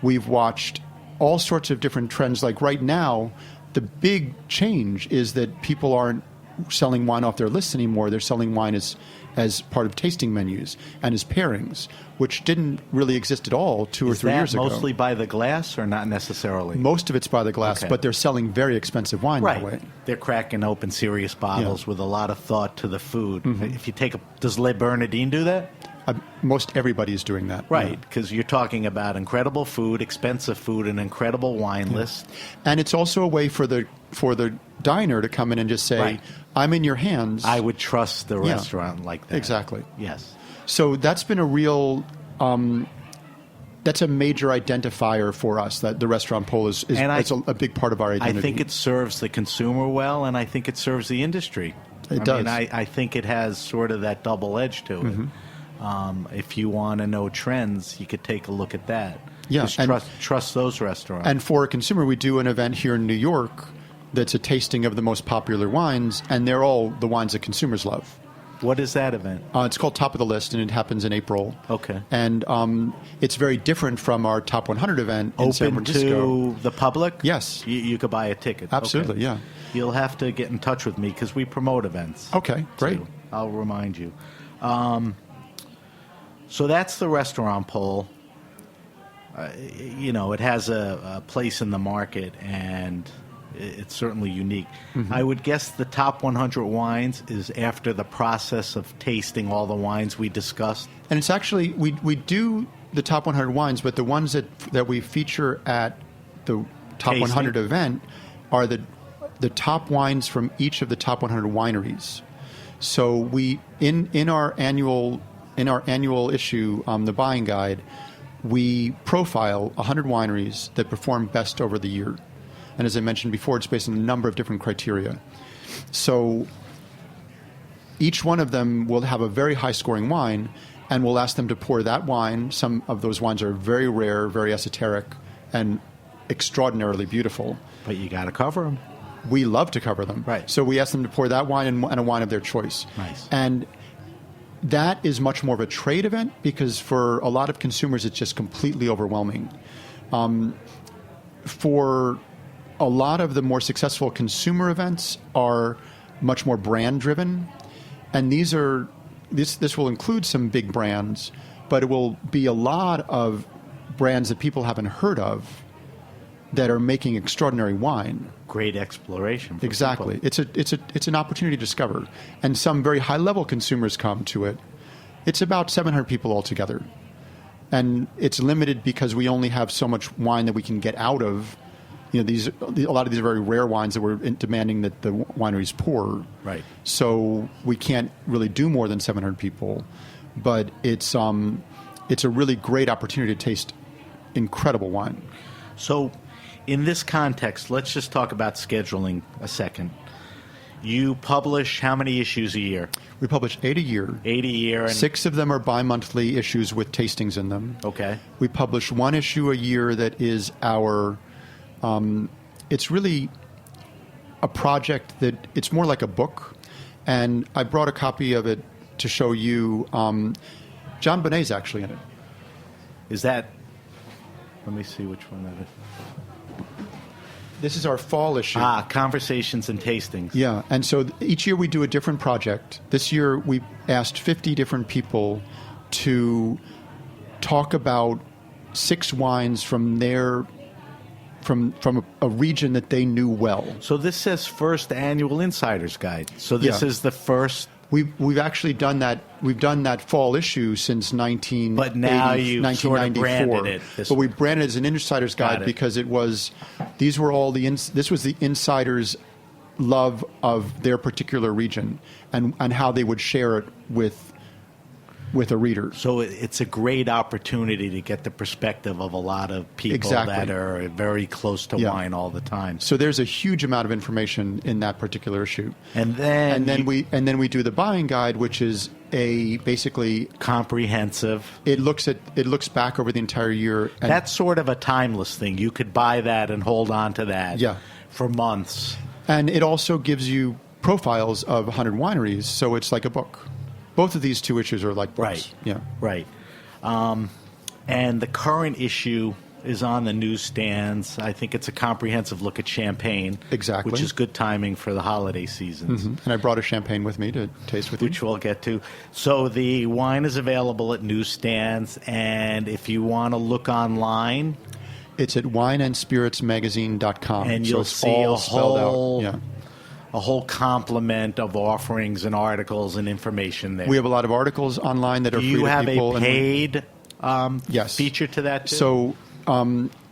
We've watched all sorts of different trends. Like right now, the big change is that people aren't selling wine off their lists anymore. They're selling wine as part of tasting menus and as pairings, which didn't really exist at all 2 or 3 years ago. Is that mostly by the glass or not necessarily? Most of it's by the glass, Okay. but they're selling very expensive wine that way. They're cracking open serious bottles with a lot of thought to the food. Mm-hmm. If you take does Le Bernardin do that? Most everybody is doing that. Right, Yeah. because you're talking about incredible food, expensive food, an incredible wine list. And it's also a way for the diner to come in and just say, Right. I'm in your hands. I would trust the restaurant like that. Exactly. Yes. So that's been a real, that's a major identifier for us, that the restaurant poll is it's a big part of our identity. I think it serves the consumer well, and I think it serves the industry. It does. I mean, I think it has sort of that double edge to it. Mm-hmm. If you want to know trends, you could take a look at that. Yeah, Just and- trust those restaurants. And for a consumer, we do an event here in New York that's a tasting of the most popular wines, and they're all the wines that consumers love. What is that event? It's called Top of the List, and it happens in April. Okay. And it's very different from our Top 100 event in San Open Francisco. to the public? Yes. You could buy a ticket. Absolutely, Okay. yeah. You'll have to get in touch with me because we promote events. Okay, great. too. I'll remind you. So that's the restaurant poll. It has a place in the market, and it's certainly unique. Mm-hmm. I would guess the top 100 wines is after the process of tasting all the wines we discussed. And it's actually, we do the top 100 wines, but the ones that we feature at the top Tasting. 100 event are the top wines from each of the top 100 wineries. So we in our annual issue, the buying guide, we profile 100 wineries that perform best over the year. And as I mentioned before, it's based on a number of different criteria. So each one of them will have a very high-scoring wine, and we'll ask them to pour that wine. Some of those wines are very rare, very esoteric, and extraordinarily beautiful. But you got to cover them. We love to cover them. Right. So we ask them to pour that wine and a wine of their choice. Nice. And that is much more of a trade event because for a lot of consumers, it's just completely overwhelming. For a lot of the more successful consumer events are much more brand driven. And this will include some big brands, but it will be a lot of brands that people haven't heard of that are making extraordinary wine. Great exploration. For Exactly. people. It's an opportunity to discover. And some very high-level consumers come to it. It's about 700 people altogether. And it's limited because we only have so much wine that we can get out of. A lot of these are very rare wines that we're demanding that the wineries pour. Right. So we can't really do more than 700 people. But it's a really great opportunity to taste incredible wine. So in this context, let's just talk about scheduling a second. You publish how many issues a year? We publish 8 a year. 8 a year. And 6 of them are bi-monthly issues with tastings in them. Okay. We publish 1 issue a year that is our, it's really a project that, it's more like a book. And I brought a copy of it to show you. John Bonet's actually in it. Is that, let me see which one that is. This is our fall issue. Conversations and Tastings. Yeah, and so each year we do a different project. This year we asked 50 different people to talk about 6 wines from a region that they knew well. So this says first annual Insider's Guide. So this is the first. We've actually done that. We've done that fall issue since 1980, But now you 1994. sort of branded it. But we branded it as an Insider's Guide because it was. These were all this was the insiders' love of their particular region and how they would share it with a reader. So it's a great opportunity to get the perspective of a lot of people that are very close to wine all the time. So there's a huge amount of information in that particular issue. And then we do the buying guide, which is basically comprehensive. It looks back over the entire year. And that's sort of a timeless thing. You could buy that and hold on to that for months. And it also gives you profiles of 100 wineries, so it's like a book. Both of these 2 issues are like books. Right. Yeah. Right. And the current issue is on the newsstands. I think it's a comprehensive look at champagne. Exactly. Which is good timing for the holiday seasons. Mm-hmm. And I brought a champagne with me to taste with you. Which we'll get to. So the wine is available at newsstands, and if you want to look online, it's at wineandspiritsmagazine.com. And you'll see a whole complement of offerings and articles and information there. We have a lot of articles online that are free to people. Do you have a paid feature to that too? So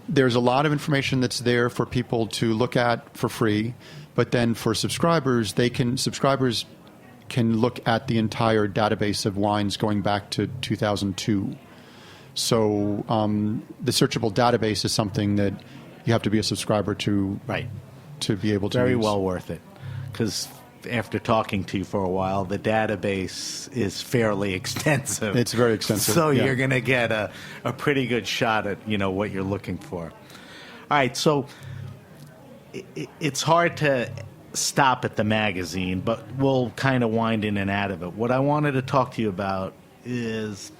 there's a lot of information that's there for people to look at for free, but then for subscribers can look at the entire database of wines going back to 2002. So the searchable database is something that you have to be a subscriber to be able to Very use. well worth it. Because after talking to you for a while, the database is fairly extensive. It's very extensive. So you're going to get a pretty good shot at what you're looking for. All right, so it's hard to stop at the magazine, but we'll kind of wind in and out of it. What I wanted to talk to you about is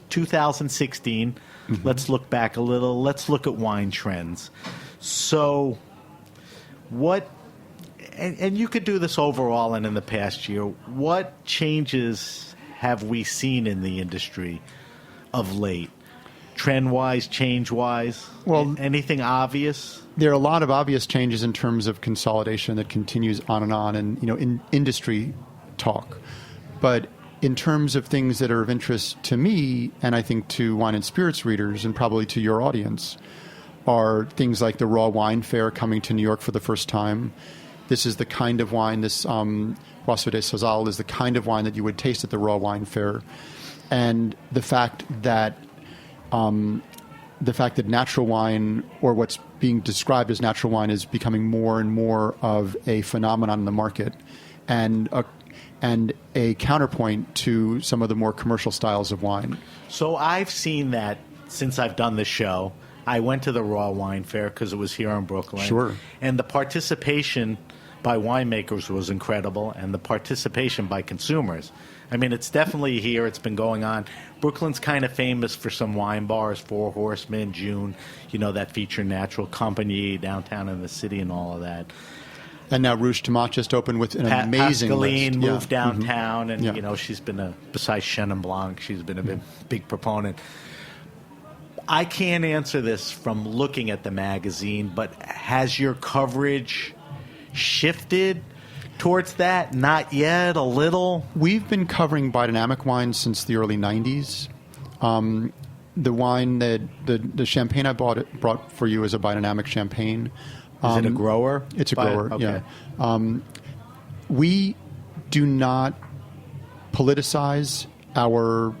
2016. Mm-hmm. Let's look back a little. Let's look at wine trends. So what... And you could do this overall and in the past year. What changes have we seen in the industry of late? Trend-wise, change-wise? Well, anything obvious? There are a lot of obvious changes in terms of consolidation that continues on and in industry talk. But in terms of things that are of interest to me, and I think to wine and spirits readers, and probably to your audience, are things like the Raw Wine Fair coming to New York for the first time. This is the kind of wine, this Boisseau de Sazal is the kind of wine that you would taste at the Raw Wine Fair. And the fact that natural wine, or what's being described as natural wine, is becoming more and more of a phenomenon in the market, and a counterpoint to some of the more commercial styles of wine. So I've seen that since I've done the show. I went to the Raw Wine Fair because it was here in Brooklyn. Sure. And the participation by winemakers was incredible, and the participation by consumers. I mean, it's definitely here. It's been going on. Brooklyn's kind of famous for some wine bars, Four Horsemen, June, that feature Natural Company downtown in the city and all of that. And now Rouge Tomate just opened with an amazing Pascaline list. moved downtown, Mm-hmm. and, she's been besides Chenin Blanc, she's been a big proponent. I can't answer this from looking at the magazine, but has your coverage shifted towards that? Not yet, a little? We've been covering biodynamic wines since the early 90s. The wine that the champagne I brought for you is a biodynamic champagne. Is it a grower? It's a grower, okay. Yeah. We do not politicize our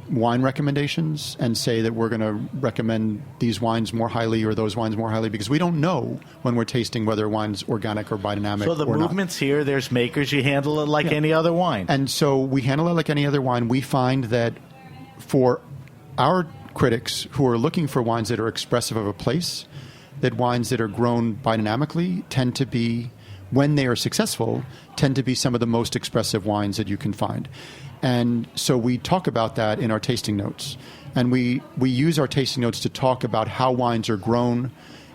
wine recommendations and say that we're going to recommend these wines more highly or those wines more highly, because we don't know when we're tasting whether wine's organic or biodynamic. So the movement's here. There's makers. You handle it like any other wine. And so we handle it like any other wine. We find that for our critics who are looking for wines that are expressive of a place, that wines that are grown biodynamically tend to be, when they are successful, tend to be some of the most expressive wines that you can find. And so we talk about that in our tasting notes. And we use our tasting notes to talk about how wines are grown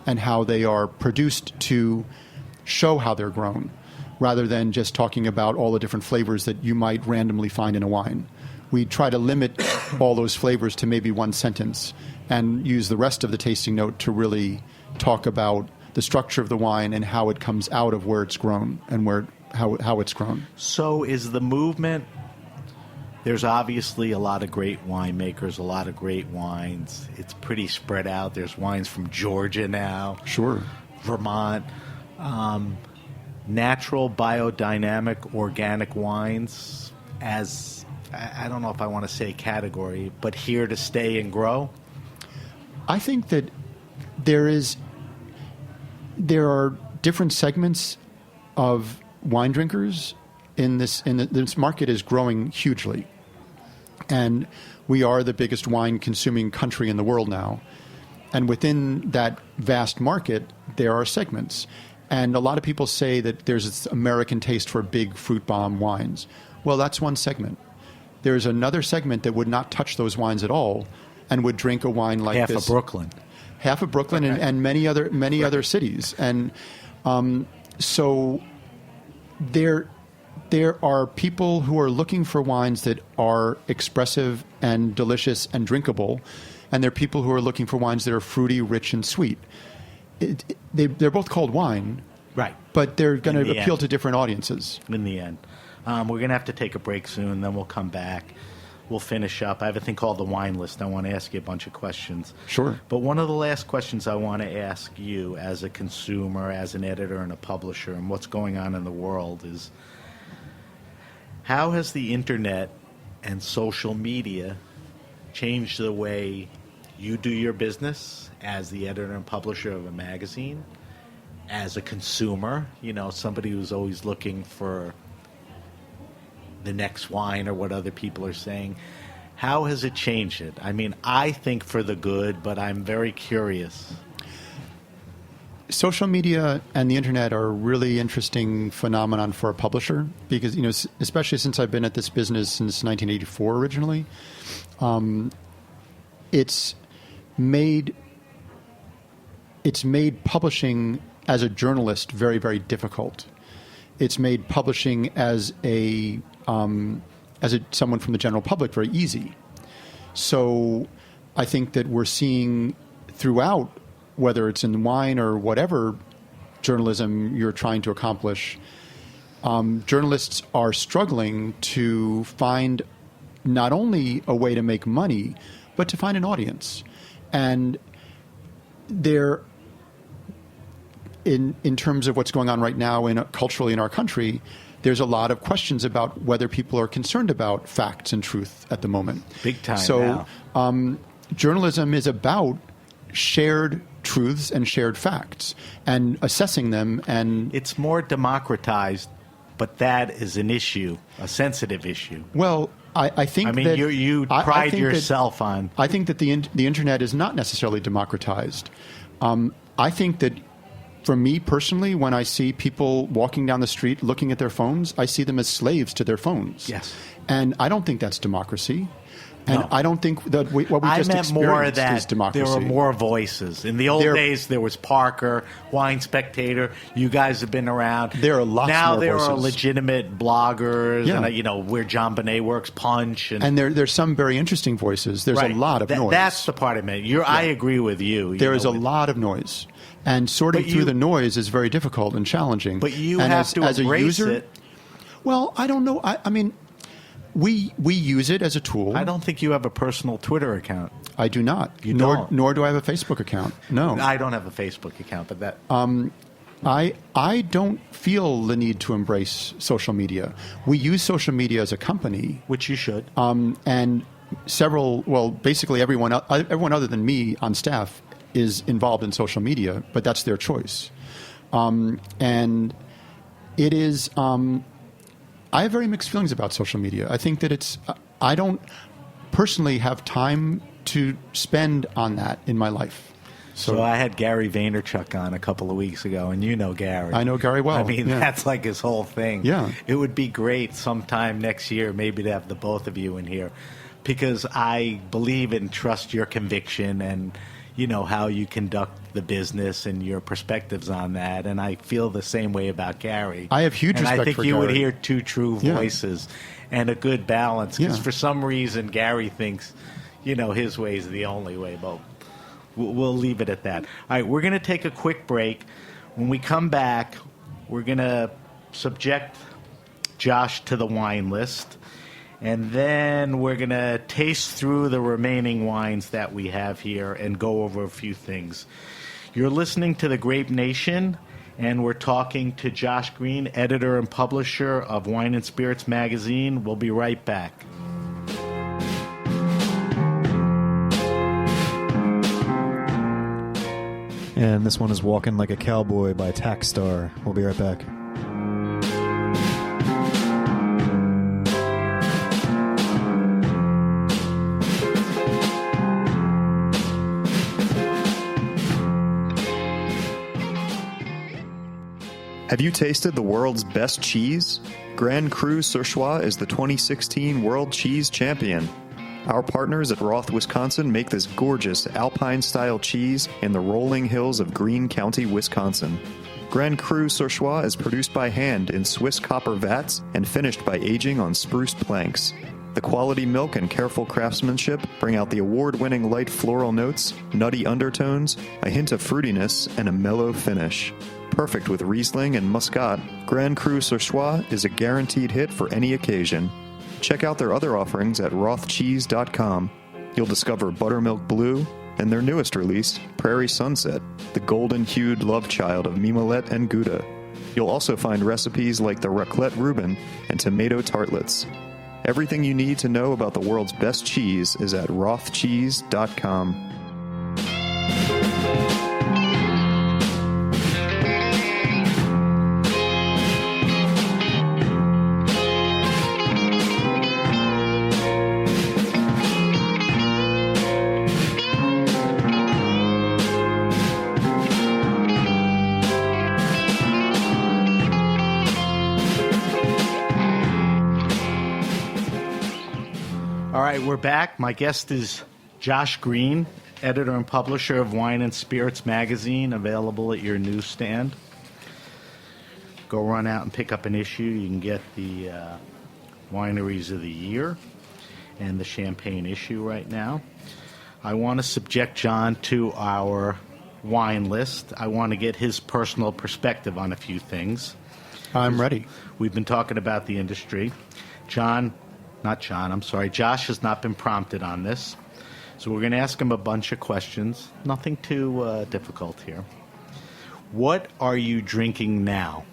and how they are produced to show how they're grown, rather than just talking about all the different flavors that you might randomly find in a wine. We try to limit all those flavors to maybe one sentence and use the rest of the tasting note to really talk about the structure of the wine and how it comes out of where it's grown and how it's grown. So is the movement, there's obviously a lot of great winemakers, a lot of great wines. It's pretty spread out. There's wines from Georgia now. Sure. Vermont. Natural, biodynamic, organic wines as, I don't know if I want to say category, but here to stay and grow? I think that there are different segments of wine drinkers this market is growing hugely. And we are the biggest wine consuming country in the world now. And within that vast market, there are segments. And a lot of people say that there's this American taste for big fruit bomb wines. Well, that's one segment. There's another segment that would not touch those wines at all and would drink a wine like half this. Half of Brooklyn and many other cities. And so there are people who are looking for wines that are expressive and delicious and drinkable, and there are people who are looking for wines that are fruity, rich, and sweet. They're both called wine, right? But they're going to appeal to different audiences. In the end. We're going to have to take a break soon, then we'll come back. We'll finish up. I have a thing called the wine list. I want to ask you a bunch of questions. Sure. But one of the last questions I want to ask you as a consumer, as an editor and a publisher, and what's going on in the world is, how has the internet and social media changed the way you do your business as the editor and publisher of a magazine, as a consumer, somebody who's always looking for the next wine or what other people are saying? How has it changed it? I mean, I think for the good, but I'm very curious. Social media and the internet are a really interesting phenomenon for a publisher because, especially since I've been at this business since 1984 originally, it's made publishing as a journalist very, very difficult. It's made publishing as someone from the general public very easy. So I think that we're seeing throughout, whether it's in wine or whatever journalism you're trying to accomplish, journalists are struggling to find not only a way to make money, but to find an audience. And they're, in terms of what's going on right now culturally in our country, there's a lot of questions about whether people are concerned about facts and truth at the moment. Big time So now. Journalism is about shared truths and shared facts and assessing them. And it's more democratized, but that is an issue, a sensitive issue. Well, I think that you pride yourself on. I think that the internet is not necessarily democratized. I think that, for me personally, when I see people walking down the street looking at their phones, I see them as slaves to their phones. Yes. And I don't think that's democracy. And No. I don't think that what we just experienced is democracy. There were more voices. In the old days, there was Parker, Wine Spectator. You guys have been around. There are lots now more there voices. are legitimate bloggers, Yeah. and where John Bonet works, Punch, And there's some very interesting voices. There's right. a lot of noise. That's the part I meant. I agree with you. There is a lot of noise. And sorting through the noise is very difficult and challenging. But you and have to as embrace a user, it. Well, I don't know. I mean, we use it as a tool. I don't think you have a personal Twitter account. I do not. don't? Nor do I have a Facebook account. No. I don't have a Facebook account, but that... I don't feel the need to embrace social media. We use social media as a company. Which you should. And basically everyone other than me on staff is involved in social media, but that's their choice. And it is... I have very mixed feelings about social media. I think that I don't personally have time to spend on that in my life. So I had Gary Vaynerchuk on a couple of weeks ago, and you know Gary. I know Gary well. I mean, yeah. That's like his whole thing. Yeah. It would be great sometime next year maybe to have the both of you in here, because I believe and trust your conviction and how you conduct the business and your perspectives on that. And I feel the same way about Gary. I have huge respect for Gary. I think you would hear two true voices and a good balance. Because for some reason, Gary thinks, his way is the only way. But We'll leave it at that. All right, we're going to take a quick break. When we come back, we're going to subject Josh to the wine list, and then we're going to taste through the remaining wines that we have here and go over a few things. You're listening to The Grape Nation, and we're talking to Josh Greene, editor and publisher of Wine and Spirits magazine. We'll be right back. And this one is Walking Like a Cowboy by Tackstar. We'll be right back. Have you tasted the world's best cheese? Grand Cru Surchoix is the 2016 World Cheese Champion. Our partners at Roth, Wisconsin make this gorgeous Alpine-style cheese in the rolling hills of Greene County, Wisconsin. Grand Cru Surchoix is produced by hand in Swiss copper vats and finished by aging on spruced planks. The quality milk and careful craftsmanship bring out the award-winning light floral notes, nutty undertones, a hint of fruitiness, and a mellow finish. Perfect with Riesling and Muscat, Grand Cru Surchoix is a guaranteed hit for any occasion. Check out their other offerings at rothcheese.com. You'll discover Buttermilk Blue and their newest release, Prairie Sunset, the golden-hued love child of Mimolette and Gouda. You'll also find recipes like the raclette Reuben and tomato tartlets. Everything you need to know about the world's best cheese is at rothcheese.com. All right, we're back. My guest is Josh Greene, editor and publisher of Wine and Spirits magazine, available at your newsstand. Go run out and pick up an issue. You can get the Wineries of the Year and the Champagne issue right now. I want to subject John to our wine list. I want to get his personal perspective on a few things. I'm ready. We've been talking about the industry. Josh has not been prompted on this. So we're going to ask him a bunch of questions. Nothing too difficult here. What are you drinking now?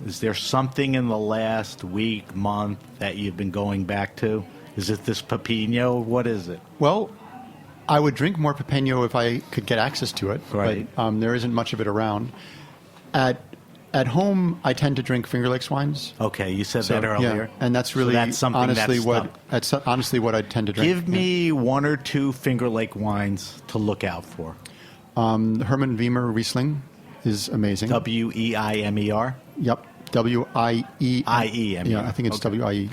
Is there something in the last week, month that you've been going back to? Is it this Pepino? What is it? Well, I would drink more Pepino if I could get access to it, Right. but there isn't much of it around. At home, I tend to drink Finger Lakes wines. Okay, you said that earlier. Yeah, and that's really So that's something honestly that's honestly what I tend to drink. Give me one or two Finger Lake wines to look out for. Herman Wiemer Riesling is amazing. Weimer? Yep. W-I-E. I-E-M-E. Yeah, I think it's Okay. W-I-E.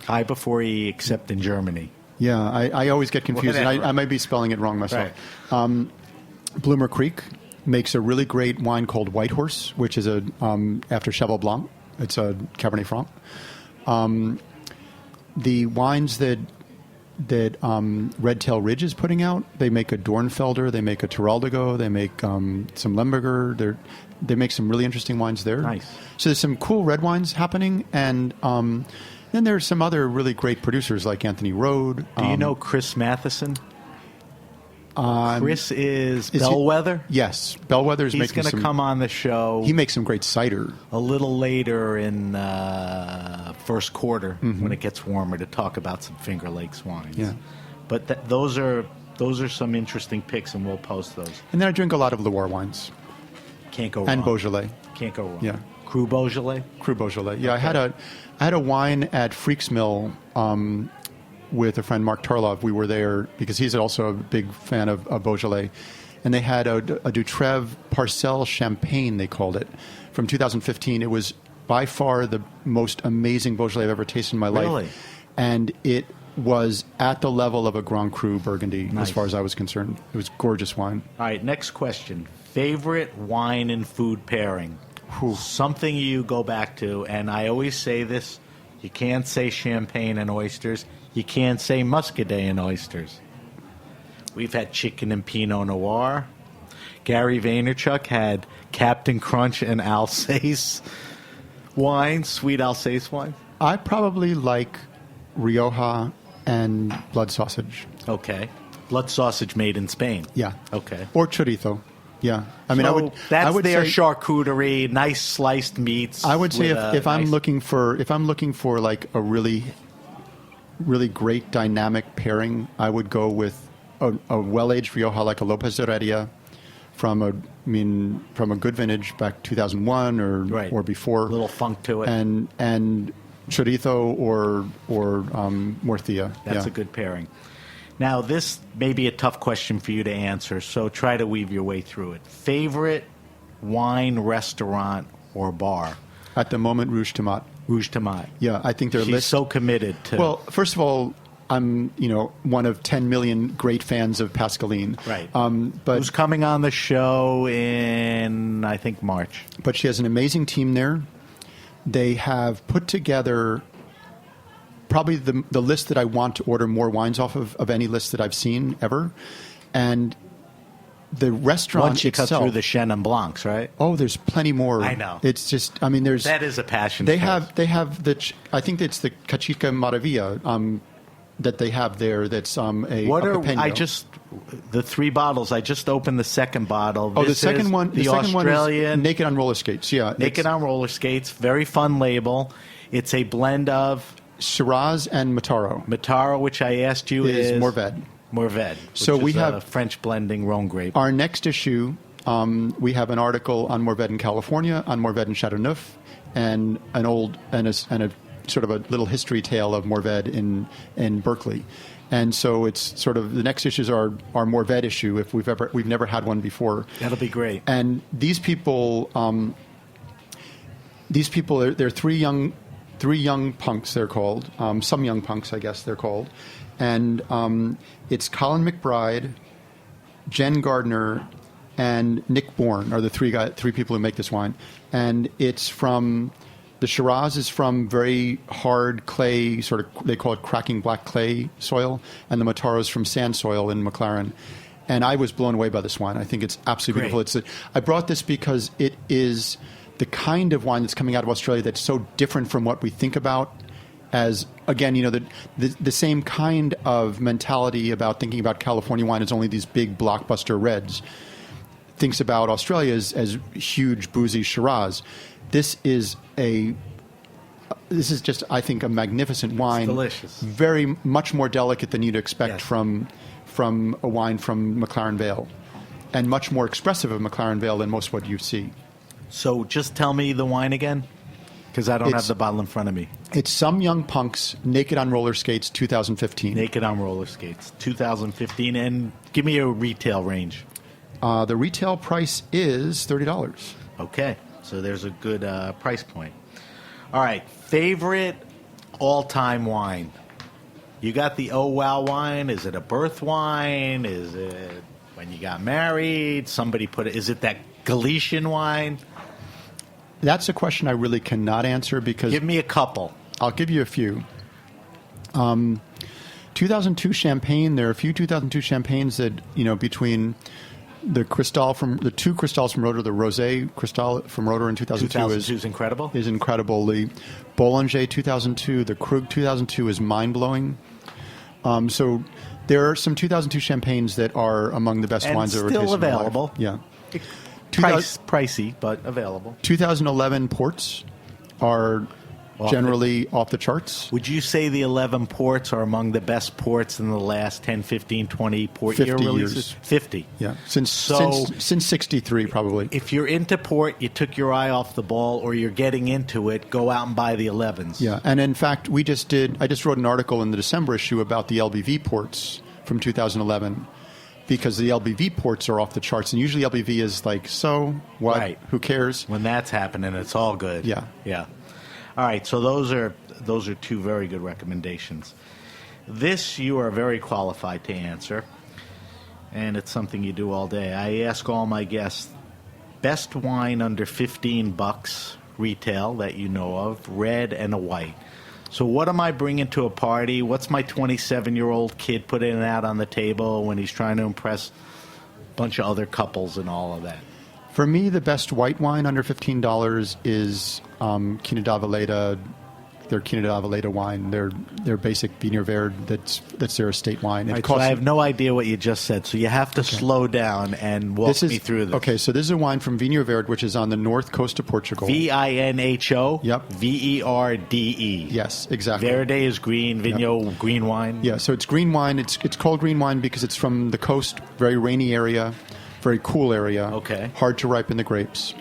I before E, except in Germany. Yeah, I always get confused, and Whatever. I might be spelling it wrong myself. Right. Bloomer Creek makes a really great wine called White Horse, which is after Cheval Blanc. It's a Cabernet Franc. The wines that Red Tail Ridge is putting out, they make a Dornfelder, they make a Teraldigo, they make some Lemberger. They make some really interesting wines there. Nice. So there's some cool red wines happening, and then there's some other really great producers like Anthony Rode. Do you know Chris Matheson? Chris is he- Bellwether. Yes, Bellwether's He's making going to some. come on the show He makes some great cider. a little later in first quarter when it gets warmer to talk about some Finger Lakes wines. Yeah. But those are some interesting picks, and we'll post those. And then I drink a lot of Loire wines Can't go wrong. and Beaujolais. Can't go wrong. Yeah. Cru Beaujolais. Cru Beaujolais. Yeah, I had a wine at Freaks Mill with a friend, Mark Tarlov. We were there because he's also a big fan of Beaujolais. And they had a Dutrève Parcelle Champagne, they called it, from 2015. It was by far the most amazing Beaujolais I've ever tasted in my Really? life. And it was at the level of a Grand Cru Burgundy, Nice. as far as I was concerned. It was gorgeous wine. All right, next question. Favorite wine and food pairing? Something you go back to, and I always say this, you can't say champagne and oysters. You can't say muscadet and oysters. We've had chicken and Pinot Noir. Gary Vaynerchuk had Captain Crunch and Alsace wine, sweet Alsace wine. I probably like Rioja and blood sausage. Okay. Blood sausage made in Spain. Yeah. Okay. Or chorizo. Yeah. I mean, So that's I would their say, charcuterie, nice sliced meats. I would say with if I'm nice- looking for like a really great dynamic pairing, I would go with a well-aged Rioja like a Lopez de Heredia from a good vintage back 2001 or before. A little funk to it. And chorizo or morcilla. That's a good pairing. Now, this may be a tough question for you to answer, so try to weave your way through it. Favorite wine restaurant or bar? At the moment, Rouge Tomate. Rouge Tomate. Yeah, I think their She's list. so committed to. Well, first of all, I'm one of 10 million great fans of Pascaline. right. But Who's coming on the show in, I think, March? But she has an amazing team there. They have put together probably the list that I want to order more wines off of any list that I've seen ever. And the restaurant Once you itself, cut through the Chenin Blancs, right? oh, there's plenty more. I know. It's just, I mean, there's That is a passion. They for have us. I think it's the Cachica Maravilla that they have there. That's a What are Pequeño. the three bottles? I just opened the second bottle. Oh, This the second is one. The The second one is Australian Naked on Roller Skates. Yeah, Naked it's on Roller Skates. Very fun label. It's a blend of Shiraz and Mataro. Mataro, which I asked you Is is Mourvedre. Mourvedre. So which we is have- a French blending Rhone grape. Our next issue, we have an article on Mourvedre in California, on Mourvedre in Chateauneuf, and a sort of a little history tale of Mourvedre in Berkeley. And so it's sort of the next issues are our Mourvedre issue if we've never had one before. That'll be great. And these people, they're three young punks. They're called some young punks, I guess they're called, and it's Colin McBride, Jen Gardner, and Nick Bourne are the three people who make this wine, and it's from. The Shiraz is from very hard clay, sort of, they call it cracking black clay soil, and the Mataro is from sand soil in McLaren. And I was blown away by this wine. I think it's absolutely Great. beautiful. I brought this because it is the kind of wine that's coming out of Australia that's so different from what we think about as, again, the same kind of mentality about thinking about California wine as only these big blockbuster reds. Thinks about Australia as huge, boozy Shiraz. This is just, I think, a magnificent wine. It's delicious. Very much more delicate than you'd expect Yes. from a wine from McLaren Vale, and much more expressive of McLaren Vale than most what you see. So just tell me the wine again, because I don't It's- have the bottle in front of me. It's Some Young Punks, Naked on Roller Skates, 2015. Naked on Roller Skates, 2015, and give me a retail range. The retail price is $30. Okay, so there's a good price point. All right, favorite all-time wine. You got the Oh Wow wine. Is it a birth wine? Is it when you got married? Somebody put it. Is it that Galician wine? That's a question I really cannot answer because Give me a couple. I'll give you a few. 2002 Champagne. There are a few 2002 Champagnes that between the two Cristals from Rotor, the Rosé Cristal from Rotor in 2002 2002 is incredible. is incredible. The Bollinger 2002, the Krug 2002 is mind blowing. So there are some 2002 Champagnes that are among the best And wines I've ever still tasted in my life. available. Yeah. Pricey, but available. 2011 ports are generally off the charts. Would you say the 11 ports are among the best ports in the last 10, 15, 20 port 50 year releases? years. 50. Yeah, since So- since 63 probably. If you're into port, you took your eye off the ball, or you're getting into it, go out and buy the 11s. Yeah, and in fact, I just wrote an article in the December issue about the LBV ports from 2011 because the LBV ports are off the charts, and usually LBV is like, so what? Right. Who cares? When that's happening, it's all good. Yeah. Yeah. All right, so those are two very good recommendations. This you are very qualified to answer, and it's something you do all day. I ask all my guests, best wine under $15 retail that you know of, red and a white. So what am I bringing to a party? What's my 27-year-old kid putting out on the table when he's trying to impress a bunch of other couples and all of that? For me, the best white wine under $15 is Quina d'Aveleda. Their Quina d'Aveleda wine, their basic Vineyard Verde, that's their estate wine. Right, so I have no idea what you just said, so you have to slow down and walk me through this. Okay, so this is a wine from Vineyard Verde, which is on the north coast of Portugal. Vinho. Yep. Verde. Yes, exactly. Verde is green. Vinho, yep. Green wine. Yeah, so it's green wine. It's called green wine because it's from the coast, very rainy area, very cool area. Okay. Hard to ripen the grapes.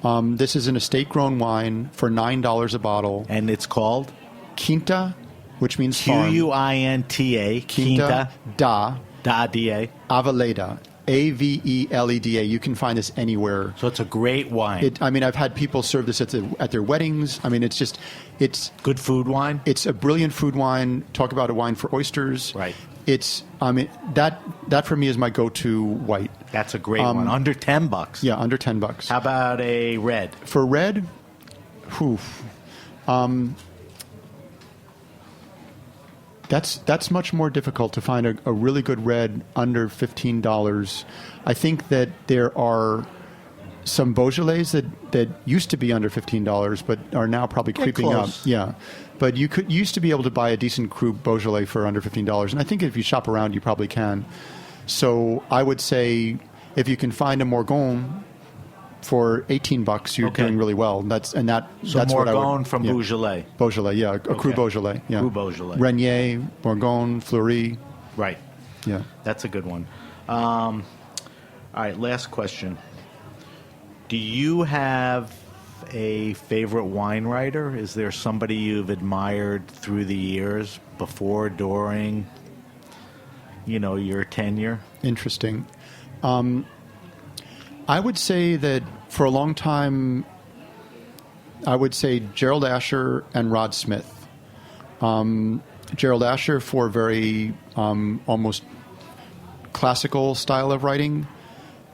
This is an estate-grown wine for $9 a bottle. And it's called? Quinta, which means farm. Quinta. Quinta da Da-D-A. Aveleda. Aveleda. You can find this anywhere. So it's a great wine. I've had people serve this at their weddings. I mean, it's good food wine. It's a brilliant food wine. Talk about a wine for oysters. Right. That for me is my go-to white. That's a great one. Under $10. Yeah, under $10. How about a red? For red, that's much more difficult to find a really good red under $15. I think that there are some Beaujolais that used to be under $15, but are now probably creeping up. Yeah. But you used to be able to buy a decent cru Beaujolais for under $15, and I think if you shop around, you probably can. So I would say if you can find a Morgon for $18, you're doing really well. That's Morgon what I would, from Beaujolais. Beaujolais, yeah, a cru Beaujolais. Yeah. Cru Beaujolais. Renier, Morgon, Fleury. Right. Yeah. That's a good one. All right, last question. Do you have a favorite wine writer? Is there somebody you've admired through the years, before, during, your tenure? Interesting. I would say that for a long time, I would say Gerald Asher and Rod Smith. Gerald Asher for very almost classical style of writing,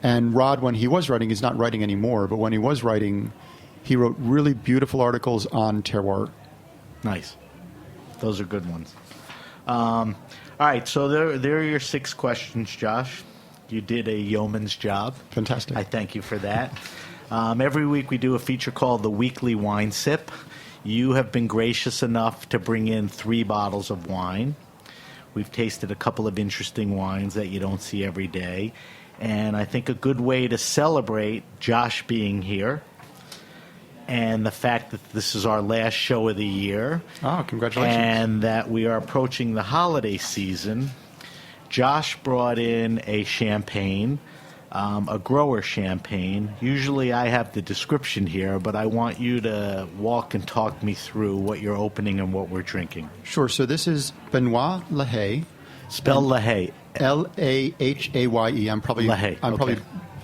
and Rod, when he was writing, he's not writing anymore, but when he was writing, he wrote really beautiful articles on terroir. Nice. Those are good ones. All right, so there are your 6 questions, Josh. You did a yeoman's job. Fantastic. I thank you for that. Every week we do a feature called the Weekly Wine Sip. You have been gracious enough to bring in 3 bottles of wine. We've tasted a couple of interesting wines that you don't see every day. And I think a good way to celebrate Josh being here and the fact that this is our last show of the year. Oh, congratulations. And that we are approaching the holiday season. Josh brought in a champagne, a grower champagne. Usually I have the description here, but I want you to walk and talk me through what you're opening and what we're drinking. Sure. So this is Benoit Lahaye. Spell Lahaye. Lahaye. I'm probably Lahaye. I'm probably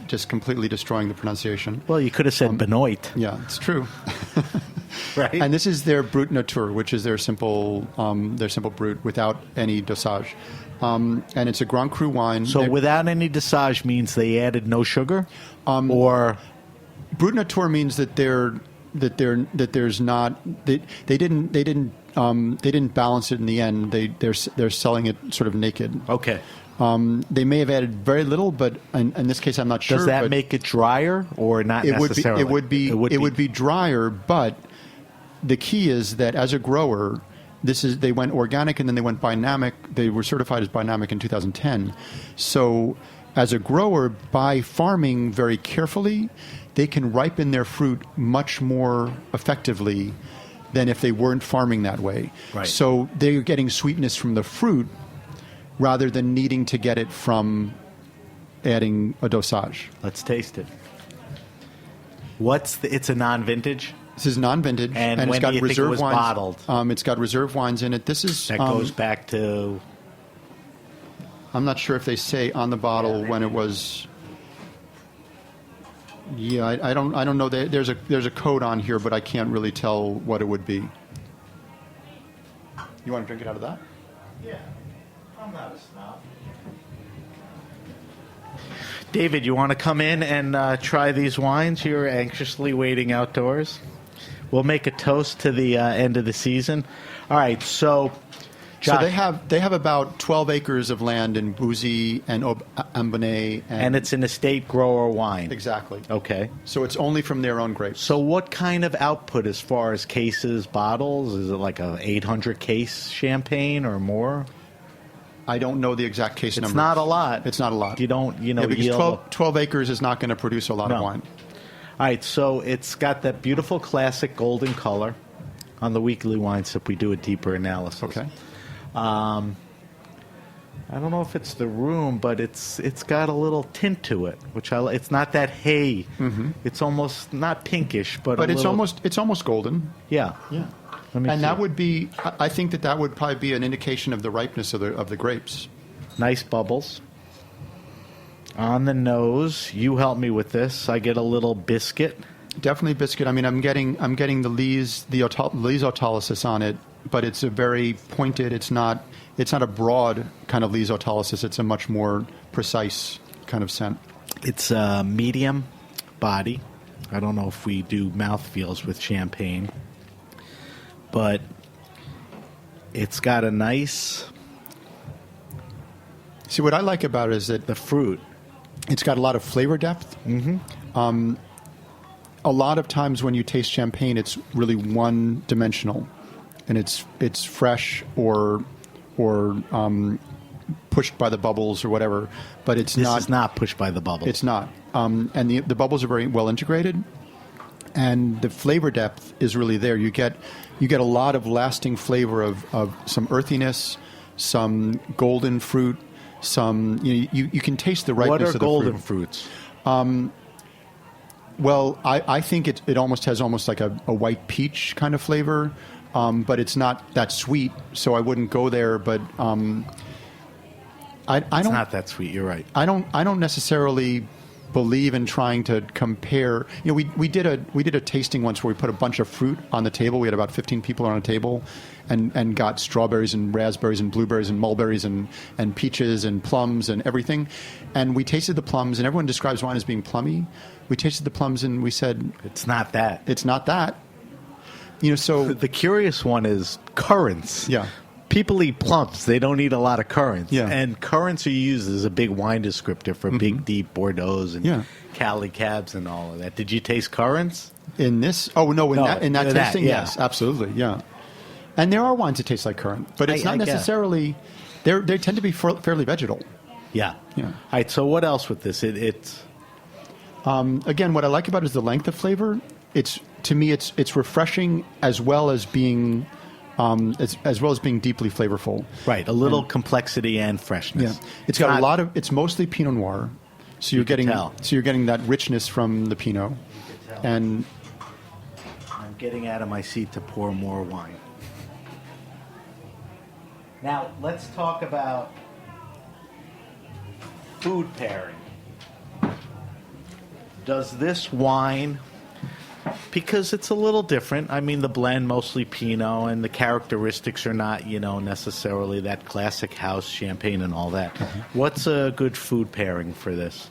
just completely destroying the pronunciation. Well, you could have said Benoit. Yeah, it's true. Right. And this is their Brut Nature, which is their simple brut without any dosage. And it's a Grand Cru wine. So without any dosage means they added no sugar, or Brut Nature means that there's not they didn't balance it in the end. They're selling it sort of naked. Okay. They may have added very little, but in this case, I'm not sure. Does that make it drier or not necessarily? It would be drier, but the key is that as a grower, they went organic and then they went biodynamic. They were certified as biodynamic in 2010. So as a grower, by farming very carefully, they can ripen their fruit much more effectively than if they weren't farming that way. Right. So they're getting sweetness from the fruit rather than needing to get it from adding a dosage. Let's taste it. It's a non-vintage? This is non-vintage, and it's when got do you reserve think it was wines. Bottled? It's got reserve wines in it. That goes back to. I'm not sure if they say on the bottle when it was. Yeah, I don't know. There's a code on here, but I can't really tell what it would be. You want to drink it out of that? Yeah, I'm not a snob. David, you want to come in and try these wines? You're anxiously waiting outdoors. We'll make a toast to the end of the season. All right, so Josh, So they have about 12 acres of land in Bouzy and Ambonnet. and it's an estate grower wine. Exactly. Okay. So it's only from their own grapes. So what kind of output as far as cases, bottles? Is it like a 800 case champagne or more? I don't know the exact case number. It's not a lot. It's not a lot. You don't, because yield 12 acres is not going to produce a lot of wine. All right, so it's got that beautiful classic golden color. On the weekly wine sip, we do a deeper analysis. Okay. I don't know if it's the room, but it's got a little tint to it, which it's not that hay. Mm-hmm. It's almost not pinkish, but it's almost golden. Yeah. And that would be, I think that would probably be an indication of the ripeness of the grapes. Nice bubbles. On the nose, you help me with this. I get a little biscuit. Definitely biscuit. I mean, I'm getting the lees autolysis on it, but it's a very pointed. It's not a broad kind of lees autolysis. It's a much more precise kind of scent. It's a medium body. I don't know if we do mouthfeels with champagne, but it's got a nice. See, what I like about it is that the fruit. It's got a lot of flavor depth. Mm-hmm. A lot of times when you taste champagne, it's really one-dimensional, and it's fresh or pushed by the bubbles or whatever. But this is not pushed by the bubbles. It's not, and the bubbles are very well integrated, and the flavor depth is really there. You get a lot of lasting flavor of some earthiness, some golden fruit. You can taste the ripeness of the fruit. What are golden fruits? Well, I think it almost has like a white peach kind of flavor, but it's not that sweet, so I wouldn't go there. But it's not that sweet. You're right. I don't necessarily believe in trying to compare. We did a tasting once where we put a bunch of fruit on the table. We had about 15 people on a table, and got strawberries and raspberries and blueberries and mulberries and peaches and plums and everything. And we tasted the plums, and everyone describes wine as being plummy. We tasted the plums, and we said, it's not that. It's not that. So the curious one is currants. Yeah. People eat plums. They don't eat a lot of currants. Yeah. And currants are used as a big wine descriptor for big, deep Bordeaux's and Cali Cabs and all of that. Did you taste currants? In this? Oh, no, in that tasting, yeah. Yes, absolutely, yeah. And there are wines that taste like currant, but it's not necessarily. They tend to be fairly vegetal. Yeah. Yeah. All right, so what else with this? It's again, what I like about it is the length of flavor. To me, it's refreshing as well as being as well as being deeply flavorful. Right, a little complexity and freshness. Yeah, it's got a lot of. It's mostly Pinot Noir, so you're getting that richness from the Pinot, and I'm getting out of my seat to pour more wine. Now let's talk about food pairing. Does this wine, because it's a little different, I mean the blend mostly Pinot and the characteristics are not, necessarily that classic house champagne and all that. Mm-hmm. What's a good food pairing for this?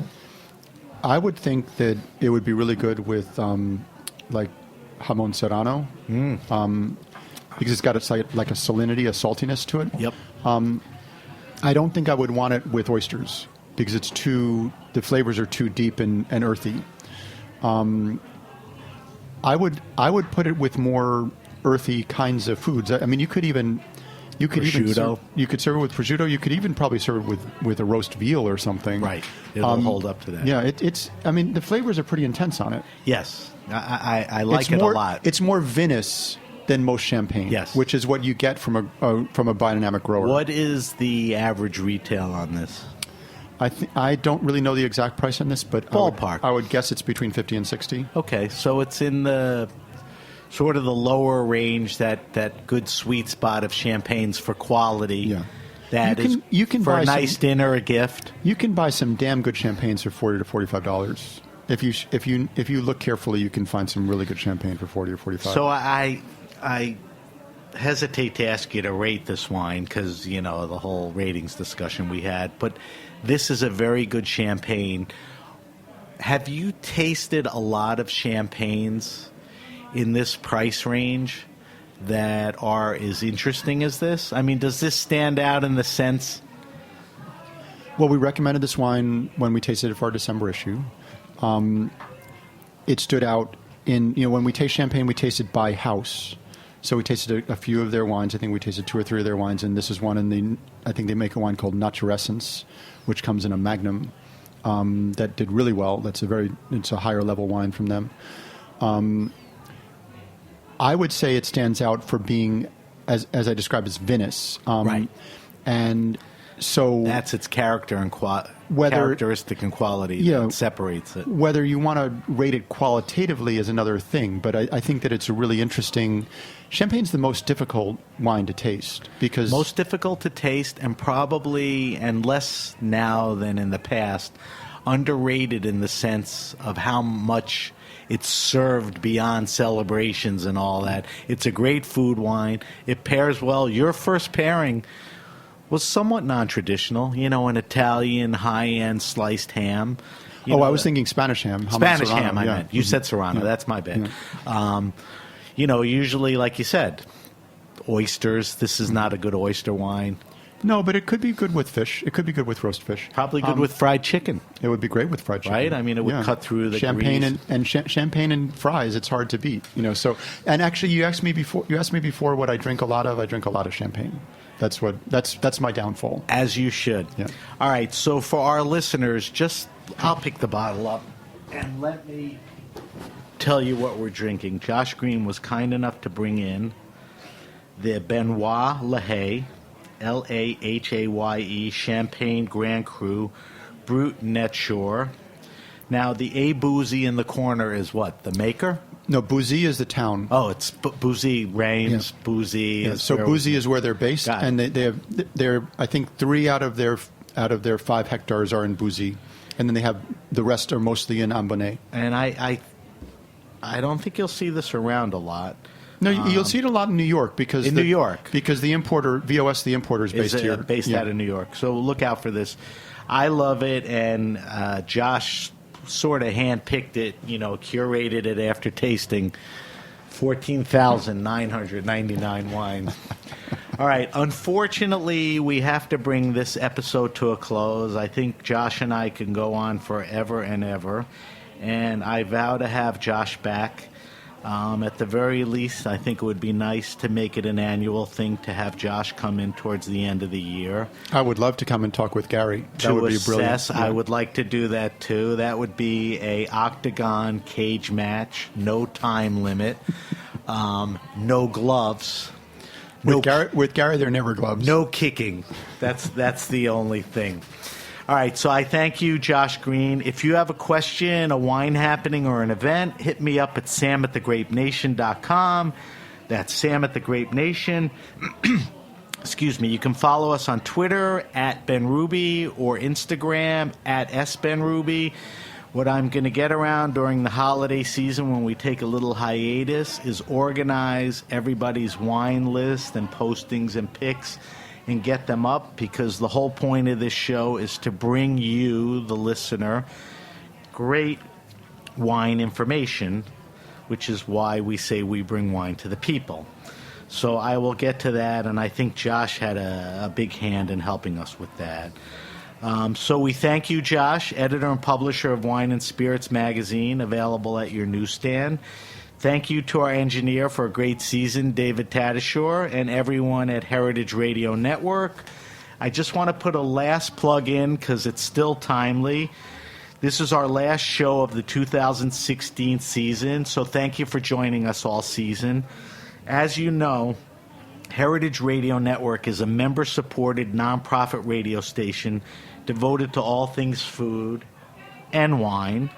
I would think that it would be really good with like jamon serrano. Because it's got like a salinity, a saltiness to it. Yep. I don't think I would want it with oysters because the flavors are too deep and earthy. I would put it with more earthy kinds of foods. I mean, you could prosciutto. You could serve it with prosciutto. You could even probably serve it with a roast veal or something. Right. It'll hold up to that. Yeah. The flavors are pretty intense on it. Yes. I like it a lot. It's more vinous than most champagne. Yes. Which is what you get from a biodynamic grower. What is the average retail on this? I don't really know the exact price on this, but ballpark. I would guess it's between 50 and 60. Okay, so it's in the sort of the lower range, that good sweet spot of champagnes for quality. Yeah. You can for a nice dinner, a gift. You can buy some damn good champagnes for $40 to $45. If you look carefully, you can find some really good champagne for $40 or $45. So I hesitate to ask you to rate this wine because, the whole ratings discussion we had, but this is a very good champagne. Have you tasted a lot of champagnes in this price range that are as interesting as this? I mean, does this stand out in the sense? Well, we recommended this wine when we tasted it for our December issue. It stood out when we taste champagne, we taste it by house. So we tasted a few of their wines. I think we tasted 2 or 3 of their wines, and this is one I think they make a wine called Naturescence, which comes in a Magnum that did really well. It's a higher level wine from them. I would say it stands out for being, as I described, as vinous. Right. And so that's its character and characteristic and quality that separates it. Whether you want to rate it qualitatively is another thing, but I think that it's a really interesting. Champagne's the most difficult wine to taste because most difficult to taste, and probably, and less now than in the past, underrated in the sense of how much it's served beyond celebrations and all that. It's a great food wine. It pairs well. Your first pairing was somewhat non-traditional, an Italian high-end sliced ham. I was thinking Spanish ham. Spanish ham, I meant. You said Serrano. Yeah. That's my bad. Yeah. Usually, like you said, oysters. This is not a good oyster wine. No, but it could be good with fish. It could be good with roast fish. Probably good with fried chicken. It would be great with fried chicken. Right? I mean, it would cut through the champagne grease. Champagne and fries. It's hard to beat. So, and actually, you asked me before what I drink a lot of. I drink a lot of champagne. That's my downfall. As you should. Yeah. All right. So for our listeners, I'll pick the bottle up and let me tell you what we're drinking. Josh Greene was kind enough to bring in the Benoit Lahaye, Lahaye Champagne Grand Cru Brut Net Shore. Now the A Boozy in the corner is what? The maker? No, Bouzy is the town. Oh, it's Bouzy, Reims, Yeah. Bouzy. Yeah. So Bouzy is where they're based, and they're I think 3 out of their 5 hectares are in Bouzy, and then they have the rest are mostly in Ambonnet. And I don't think you'll see this around a lot. No, you'll see it a lot in New York because New York, because the importer VOS, the importer is based here, based out of New York. So look out for this. I love it, and Josh sort of handpicked it, curated it after tasting 14,999 wines. All right. Unfortunately, we have to bring this episode to a close. I think Josh and I can go on forever and ever, and I vow to have Josh back. At the very least, I think it would be nice to make it an annual thing to have Josh come in towards the end of the year. I would love to come and talk with Gary. That would be brilliant. I would like to do that too. That would be a octagon cage match, no time limit, no gloves. With Gary, there are never gloves. No kicking. That's the only thing. All right, so I thank you, Josh Greene. If you have a question, a wine happening, or an event, hit me up at samatthegrapenation.com. That's Sam at the Grape Nation. Excuse me. You can follow us on Twitter at Ben Ruby or Instagram at SBenRuby. What I'm going to get around during the holiday season when we take a little hiatus is organize everybody's wine list and postings and picks and get them up, because the whole point of this show is to bring you, the listener, great wine information, which is why we say we bring wine to the people. So I will get to that, and I think Josh had a big hand in helping us with that. So we thank you, Josh, editor and publisher of Wine and Spirits magazine, available at your newsstand. Thank you to our engineer for a great season, David Tadashore, and everyone at Heritage Radio Network. I just want to put a last plug in because it's still timely. This is our last show of the 2016 season, so thank you for joining us all season. As you know, Heritage Radio Network is a member-supported nonprofit radio station devoted to all things food and wine.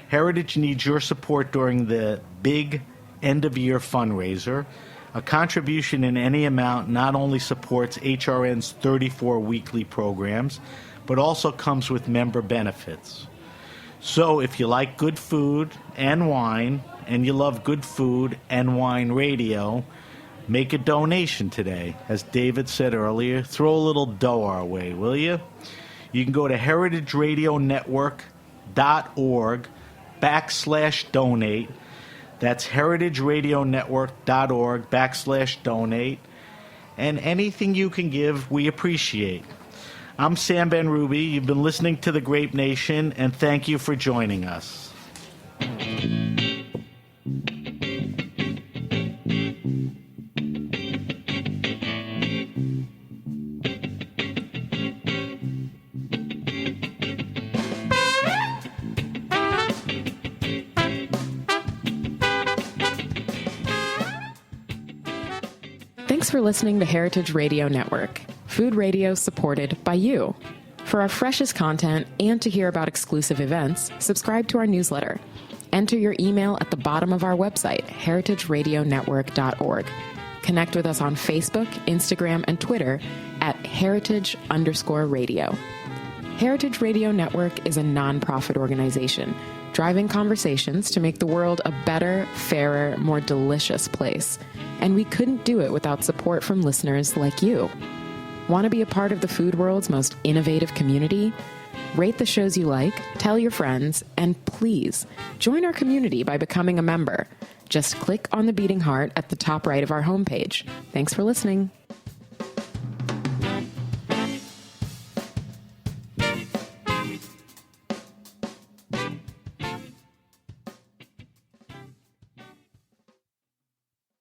Heritage needs your support during the big end-of-year fundraiser. A contribution in any amount not only supports HRN's 34 weekly programs, but also comes with member benefits. So if you like good food and wine, and you love good food and wine radio, make a donation today. As David said earlier, throw a little dough our way, will you? You can go to heritageradionetwork.org/donate. That's heritageradionetwork.org/donate. And anything you can give, we appreciate. I'm Sam Ben-Ruby. You've been listening to The Grape Nation, and thank you for joining us. Thanks for listening to Heritage Radio Network, food radio supported by you. For our freshest content and to hear about exclusive events, subscribe to our newsletter. Enter your email at the bottom of our website, heritageradionetwork.org. Connect with us on Facebook, Instagram, and Twitter at heritage_radio. Heritage Radio Network is a nonprofit organization driving conversations to make the world a better, fairer, more delicious place. And we couldn't do it without support from listeners like you. Want to be a part of the food world's most innovative community? Rate the shows you like, tell your friends, and please join our community by becoming a member. Just click on the beating heart at the top right of our homepage. Thanks for listening.